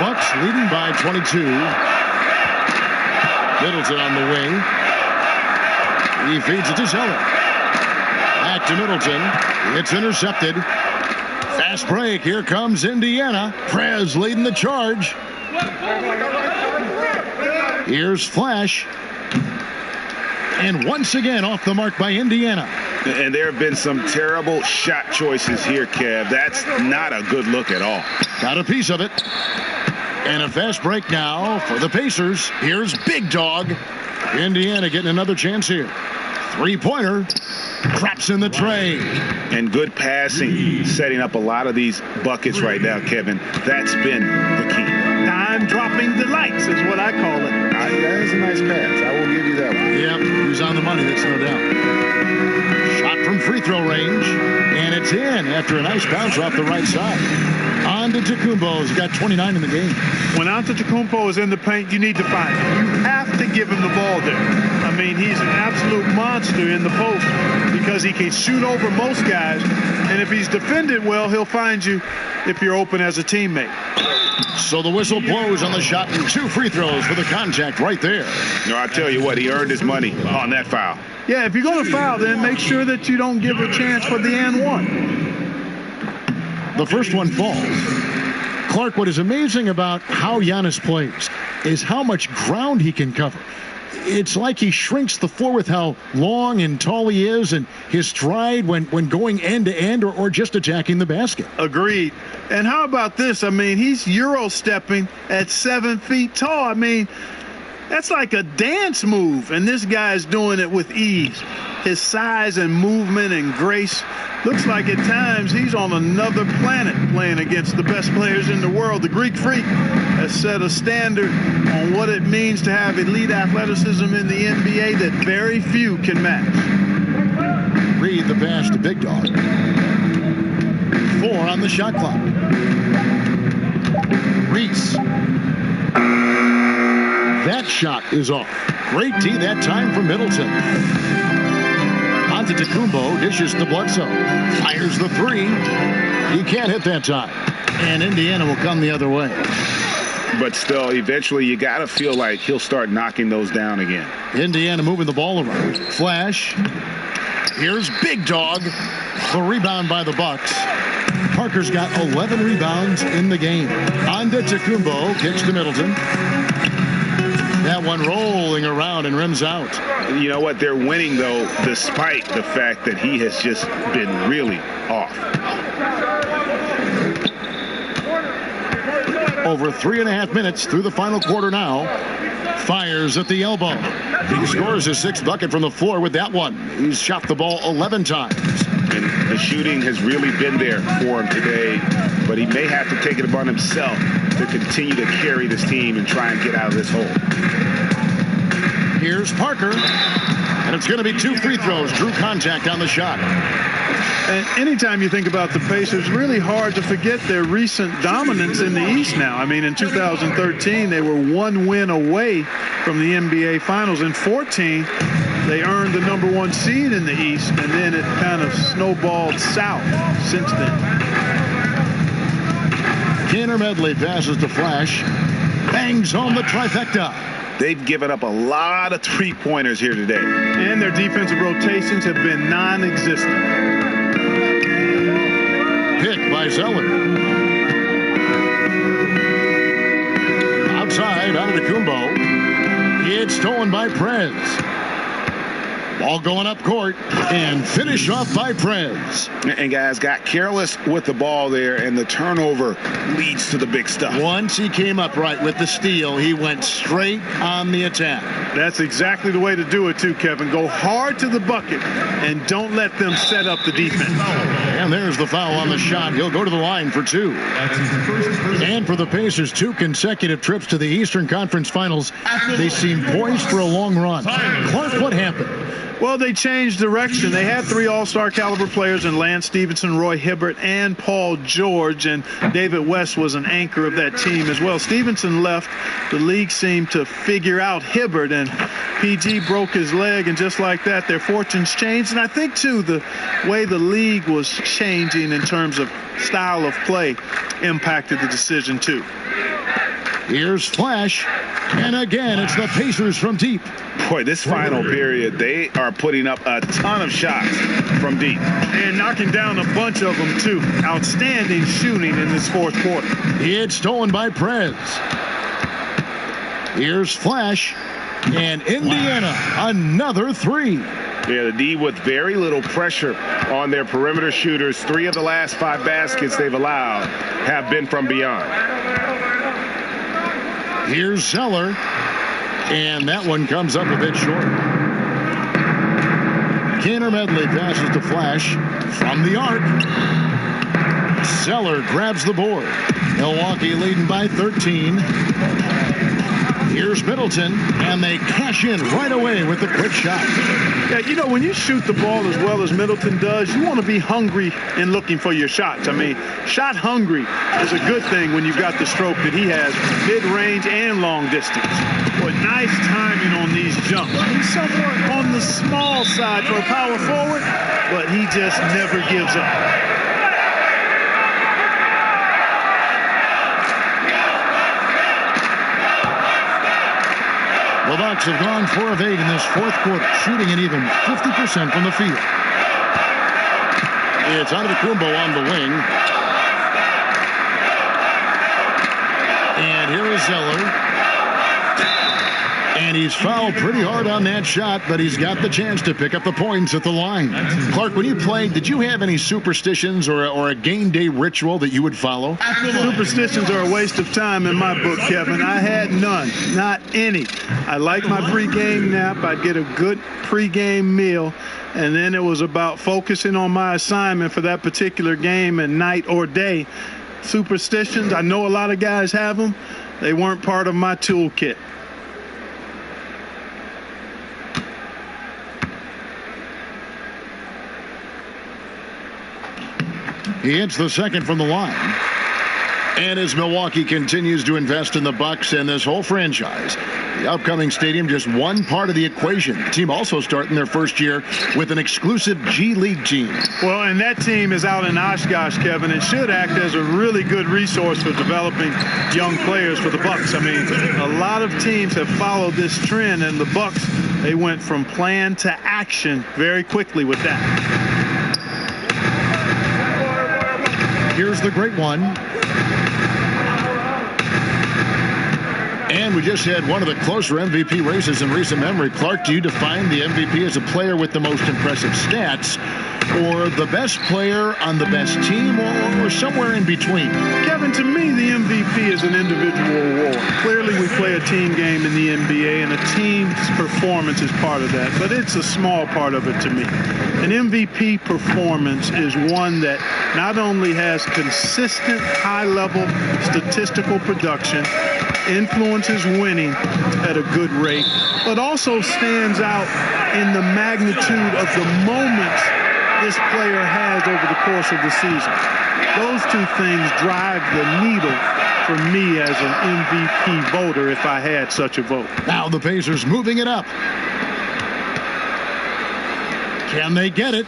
Speaker 5: Bucks leading by 22. Middleton on the wing. He feeds it to Zeller. Back to Middleton. It's intercepted. Fast break. Here comes Indiana. Prez leading the charge. Here's Flash. And once again off the mark by Indiana.
Speaker 1: And there have been some terrible shot choices here, Kev. That's not a good look at all.
Speaker 5: Got a piece of it. And a fast break now for the Pacers. Here's Big Dog. Indiana getting another chance here. Three-pointer. Drops in the tray.
Speaker 1: And good passing, setting up a lot of these buckets right now, Kevin. That's been the key.
Speaker 8: Time-dropping delights is what I call it.
Speaker 1: That is a nice pass. I will give you that one.
Speaker 5: Yep, he was on the money, that's no doubt. Shot from free throw range, and it's in after a nice bounce off the right side. On to Tacumbo. He's got 29 in the game.
Speaker 8: When Antetokounmpo is in the paint, you need to find him. You have to give him the ball there. I mean, he's an absolute monster in the post because he can shoot over most guys. And if he's defended well, he'll find you if you're open as a teammate.
Speaker 5: So the whistle blows on the shot and 2 free throws for the contact right there.
Speaker 1: No, I tell you what, he earned his money on that foul.
Speaker 8: Yeah, if you're going to foul, then make sure that you don't give a chance for the and one.
Speaker 5: The first one falls. Clark, what is amazing about how Giannis plays is how much ground he can cover. It's like he shrinks the floor with how long and tall he is and his stride when going end to end or just attacking the basket.
Speaker 8: Agreed. And how about this? I mean, he's Euro stepping at 7 feet tall. I mean, that's like a dance move, and this guy's doing it with ease. His size and movement and grace looks like at times he's on another planet playing against the best players in the world. The Greek Freak has set a standard on what it means to have elite athleticism in the NBA that very few can match.
Speaker 5: Reed the pass to Big Dog. 4 on the shot clock. Reese. That shot is off. Great D that time from Middleton. Antetokounmpo dishes to Bledsoe. Fires the 3. He can't hit that time. And Indiana will come the other way.
Speaker 1: But still, eventually you got to feel like he'll start knocking those down again.
Speaker 5: Indiana moving the ball around. Flash. Here's Big Dog. The rebound by the Bucks. Parker's got 11 rebounds in the game. Antetokounmpo kicks to Middleton. That one rolling around and rims out.
Speaker 1: You know what? They're winning, though, despite the fact that he has just been really off.
Speaker 5: Over 3.5 minutes through the final quarter now. Fires at the elbow. He scores his 6th bucket from the floor with that one. He's shot the ball 11 times.
Speaker 1: And the shooting has really been there for him today, but he may have to take it upon himself to continue to carry this team and try and get out of this hole.
Speaker 5: Here's Parker, and it's going to be 2 free throws. Drew contact on the shot.
Speaker 8: And anytime you think about the Pacers, really hard to forget their recent dominance in the East now. I mean, in 2013, they were 1 win away from the NBA Finals. In 14, they earned the #1 seed in the East, and then it kind of snowballed south since then.
Speaker 5: Tanner Medley passes to Flash. Bangs home the trifecta.
Speaker 1: They've given up a lot of 3-pointers here today.
Speaker 8: And their defensive rotations have been non-existent.
Speaker 5: Pick by Zeller. Outside, Antetokounmpo. It's stolen by Prez. Ball going up court and finished off by Prez.
Speaker 1: And guys got careless with the ball there, and the turnover leads to the big stuff.
Speaker 5: Once he came up right with the steal, he went straight on the attack.
Speaker 8: That's exactly the way to do it too, Kevin. Go hard to the bucket and don't let them set up the defense.
Speaker 5: And there's the foul on the shot. He'll go to the line for 2. And for the Pacers, 2 consecutive trips to the Eastern Conference Finals. They seem poised for a long run. Clark, what happened?
Speaker 8: Well, they changed direction. They had 3 all-star caliber players in Lance Stevenson, Roy Hibbert, and Paul George, and David West was an anchor of that team as well. Stevenson left. The league seemed to figure out Hibbert, and PG broke his leg, and just like that, their fortunes changed. And I think, too, the way the league was changing in terms of style of play impacted the decision, too.
Speaker 5: Here's Flash, and again, it's the Pacers from deep.
Speaker 1: Boy, this final period, they are putting up a ton of shots from deep.
Speaker 8: And knocking down a bunch of them, too. Outstanding shooting in this 4th quarter.
Speaker 5: It's stolen by Prez. Here's Flash, and Indiana, another 3.
Speaker 1: Yeah, the D with very little pressure on their perimeter shooters. 3 of the last 5 baskets they've allowed have been from beyond.
Speaker 5: Here's Zeller. And that one comes up a bit short. Kaner Medley passes to Flash from the arc. Zeller grabs the board. Milwaukee leading by 13. Here's Middleton, and they cash in right away with the quick shot.
Speaker 8: Yeah, you know, when you shoot the ball as well as Middleton does, you want to be hungry in looking for your shots. I mean, shot hungry is a good thing when you've got the stroke that he has, mid-range and long distance. But nice timing on these jumps. He's somewhat on the small side for a power forward, but he just never gives up.
Speaker 5: The Bucks have gone 4 of 8 in this fourth quarter, shooting an even 50% from the field. It's Antetokounmpo on the wing. And here is Zeller. And he's fouled pretty hard on that shot, but he's got the chance to pick up the points at the line. Clark, when you played, did you have any superstitions or a game day ritual that you would follow?
Speaker 8: Superstitions are a waste of time in my book, Kevin. I had none, not any. I like my pregame nap. I'd get a good pregame meal, and then it was about focusing on my assignment for that particular game and night or day. Superstitions, I know a lot of guys have them. They weren't part of my toolkit.
Speaker 5: He hits the second from the line. And as Milwaukee continues to invest in the Bucks and this whole franchise, the upcoming stadium just one part of the equation. The team also starting their first year with an exclusive G League team.
Speaker 8: Well, and that team is out in Oshkosh, Kevin. It should act as a really good resource for developing young players for the Bucks. I mean, a lot of teams have followed this trend, and the Bucks, they went from plan to action very quickly with that.
Speaker 5: Here's the great one. And we just had one of the closer MVP races in recent memory. Clark, do you define the MVP as a player with the most impressive stats, or the best player on the best team, or somewhere in between?
Speaker 8: Kevin, to me, the MVP is an individual award. Clearly, we play a team game in the NBA, and a team's performance is part of that, but it's a small part of it to me. An MVP performance is one that not only has consistent high-level statistical production, influences winning at a good rate, but also stands out in the magnitude of the moments this player has over the course of the season. Those two things drive the needle for me as an MVP voter if I had such a vote.
Speaker 5: Now the Pacers moving it up. Can they get it?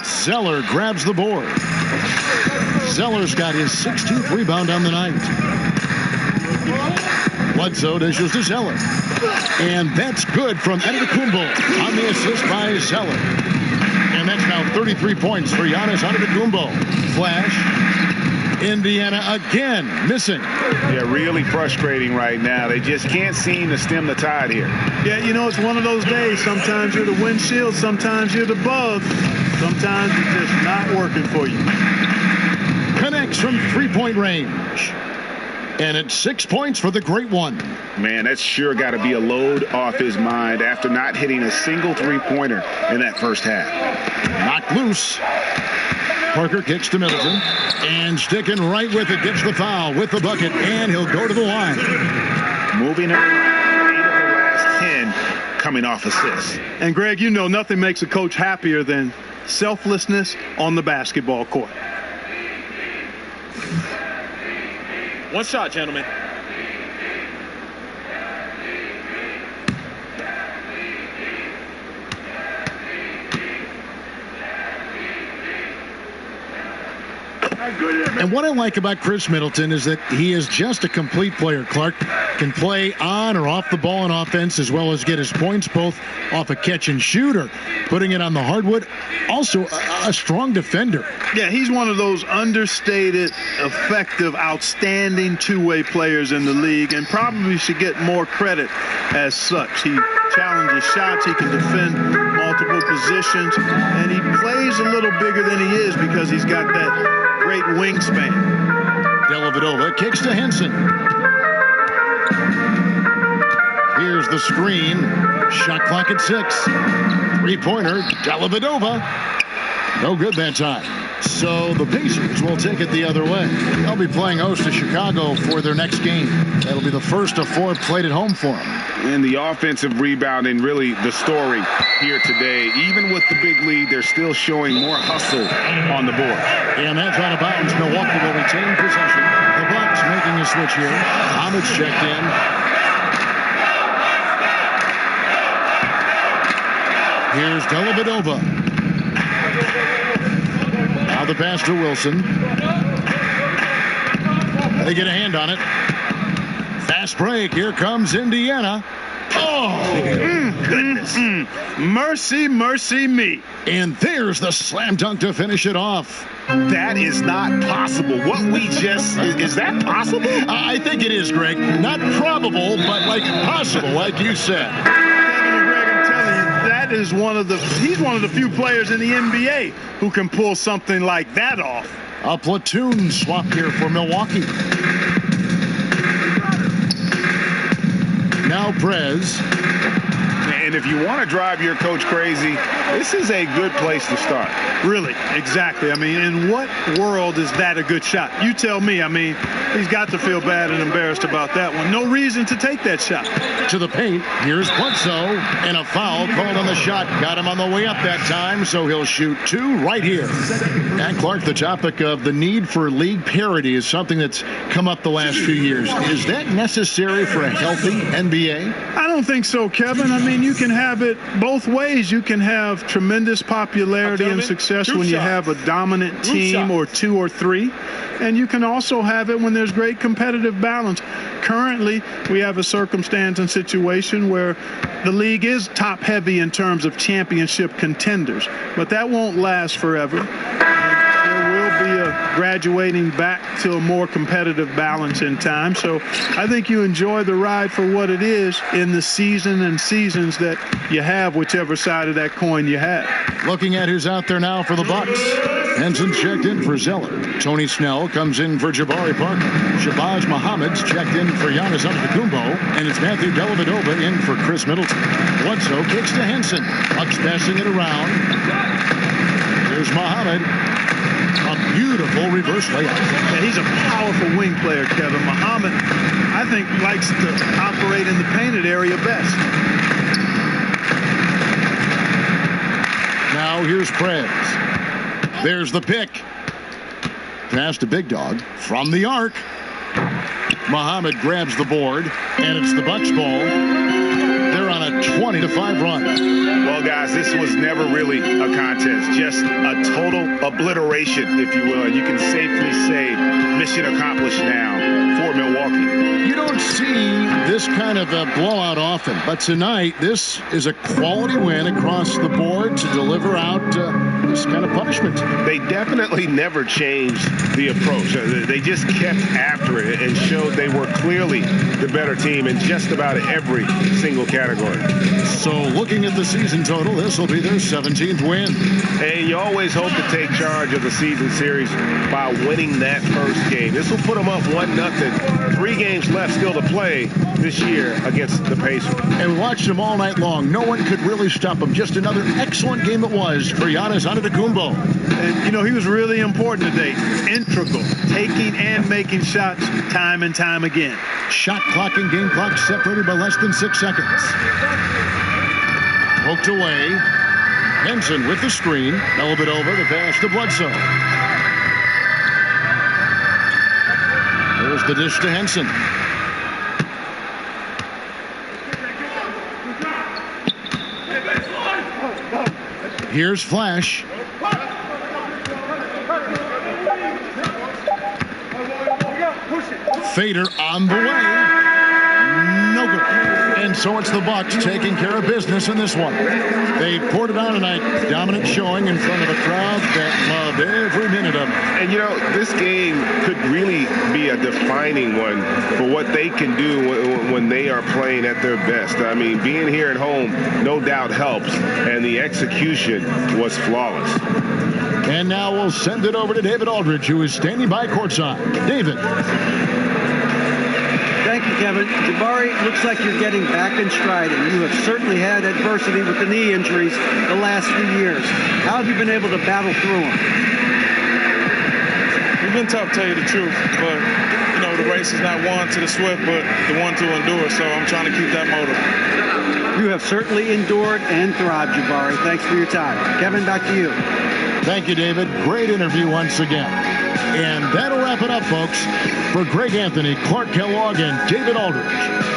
Speaker 5: Zeller grabs the board. Zeller's got his 16th rebound on the night. Bledsoe dishes to Zeller. And that's good from Antetokounmpo on the assist by Zeller. And that's now 33 points for Giannis Antetokounmpo. Flash. Indiana again missing.
Speaker 1: Yeah, really frustrating right now. They just can't seem to stem the tide here.
Speaker 8: Yeah, you know, it's one of those days. Sometimes you're the windshield, sometimes you're the bug. Sometimes it's just not working for you.
Speaker 5: Connects from three-point range. And it's 6 points for the great one.
Speaker 1: Man, that's sure got to be a load off his mind after not hitting a single three-pointer in that first half.
Speaker 5: Knocked loose. Parker kicks to Middleton. And sticking right with it, gets the foul with the bucket, and he'll go to the line.
Speaker 1: Moving on, 8 of the last 10 coming off assists.
Speaker 8: And, Greg, you know nothing makes a coach happier than selflessness on the basketball court.
Speaker 10: One shot, gentlemen.
Speaker 5: And what I like about Chris Middleton is that he is just a complete player. Clark can play on or off the ball in offense, as well as get his points both off a catch and shoot or putting it on the hardwood. Also a strong defender.
Speaker 8: Yeah, he's one of those understated, effective, outstanding two-way players in the league, and probably should get more credit as such. He challenges shots, he can defend multiple positions, and he plays a little bigger than he is because he's got that great wingspan.
Speaker 5: Dellavedova kicks to Henson. Here's the screen. Shot clock at 6. Three-pointer, Dellavedova. No good that time. So the Pacers will take it the other way. They'll be playing host to Chicago for their next game. That'll be the first of 4 played at home for them.
Speaker 1: And the offensive rebounding, really the story here today. Even with the big lead, they're still showing more hustle on the board.
Speaker 5: And that's out of bounds. Milwaukee will retain possession. The Bucks making a switch here. Muhammad's checked in. Here's Dellavedova. Now the pass to Wilson. They get a hand on it. Fast break. Here comes Indiana. Oh,
Speaker 8: goodness. Mercy, mercy me.
Speaker 5: And there's the slam dunk to finish it off.
Speaker 1: That is not possible. What we just, is that possible?
Speaker 5: I think it is, Greg. Not probable, but like possible, like you said.
Speaker 8: Is he's one of the few players in the NBA who can pull something like that off.
Speaker 5: A platoon swap here for Milwaukee. Now Prez.
Speaker 1: And if you want to drive your coach crazy, this is a good place to start.
Speaker 8: Really, exactly. I mean, in what world is that a good shot? You tell me. I mean, he's got to feel bad and embarrassed about that one. No reason to take that shot.
Speaker 5: To the paint. Here's Bledsoe. And a foul called on the shot. Got him on the way up that time, so he'll shoot 2 right here. And Clark, the topic of the need for league parity is something that's come up the last few years. Is that necessary for a healthy NBA?
Speaker 8: I don't think so, Kevin. I mean, you can have it both ways. You can have tremendous popularity and success when you have a dominant team or 2 or 3. And you can also have it when there's great competitive balance. Currently, we have a circumstance and situation where the league is top heavy in terms of championship contenders, but that won't last forever. There will be a graduating back to a more competitive balance in time. So I think you enjoy the ride for what it is in the season and seasons that you have, whichever side of that coin you have.
Speaker 5: Looking at who's out there now for the Bucks. Henson checked in for Zeller. Tony Snell comes in for Jabari Parker. Shabazz Muhammad's checked in for Giannis Antetokounmpo. And it's Matthew Dellavedova in for Chris Middleton. Bledsoe kicks to Henson. Bucks passing it around. Here's Muhammad. A beautiful reverse layup.
Speaker 8: Yeah, he's a powerful wing player, Kevin. Muhammad, I think, likes to operate in the painted area best.
Speaker 5: Now here's Prez. There's the pick. Pass to Big Dog from the arc. Muhammad grabs the board, and it's the Bucks ball. They're on a 20-5 run.
Speaker 1: Well, guys, this was never really a contest. Just a total obliteration, if you will. And you can safely say mission accomplished now for Milwaukee.
Speaker 5: You don't see this kind of a blowout often, but tonight this is a quality win across the board to deliver out this kind of punishment.
Speaker 1: They definitely never changed the approach. They just kept after it and showed they were clearly the better team in just about every single category.
Speaker 5: So looking at the season total, this will be their 17th win.
Speaker 1: And you always hope to take charge of the season series by winning that first game. This will put them up 1-0. 3 games left still to play this year against the Pacers.
Speaker 5: And we watched them all night long. No one could really stop them. Just another excellent game it was for Giannis Antetokounmpo.
Speaker 8: And, you know, he was really important today. Integral. Taking and making shots time and time again.
Speaker 5: Shot clock and game clock separated by less than 6 seconds. Poked away. Henson with the screen. Dellavedova, the pass to Bledsoe. There's the dish to Henson. Here's Flash. Fader on the way. No good. And so it's the Bucks taking care of business in this one. They poured it on tonight. Dominant showing in front of a crowd that loved every minute of it.
Speaker 1: And, you know, this game could really be a defining one for what they can do when they are playing at their best. I mean, being here at home no doubt helps, and the execution was flawless.
Speaker 5: And now we'll send it over to David Aldridge, who is standing by courtside. David.
Speaker 7: Thank you, Kevin. Jabari, looks like you're getting back in stride, and you have certainly had adversity with the knee injuries the last few years. How have you been able to battle through them?
Speaker 11: It's been tough, to tell you the truth, but, you know, the race is not won to the swift, but the one to endure, so I'm trying to keep that motive.
Speaker 7: You have certainly endured and thrived, Jabari. Thanks for your time. Kevin, back to you.
Speaker 5: Thank you, David. Great interview once again. And that'll wrap it up, folks. For Greg Anthony, Clark Kellogg, and David Aldridge,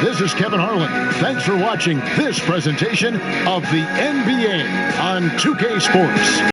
Speaker 5: this is Kevin Harlan. Thanks for watching this presentation of the NBA on 2K Sports.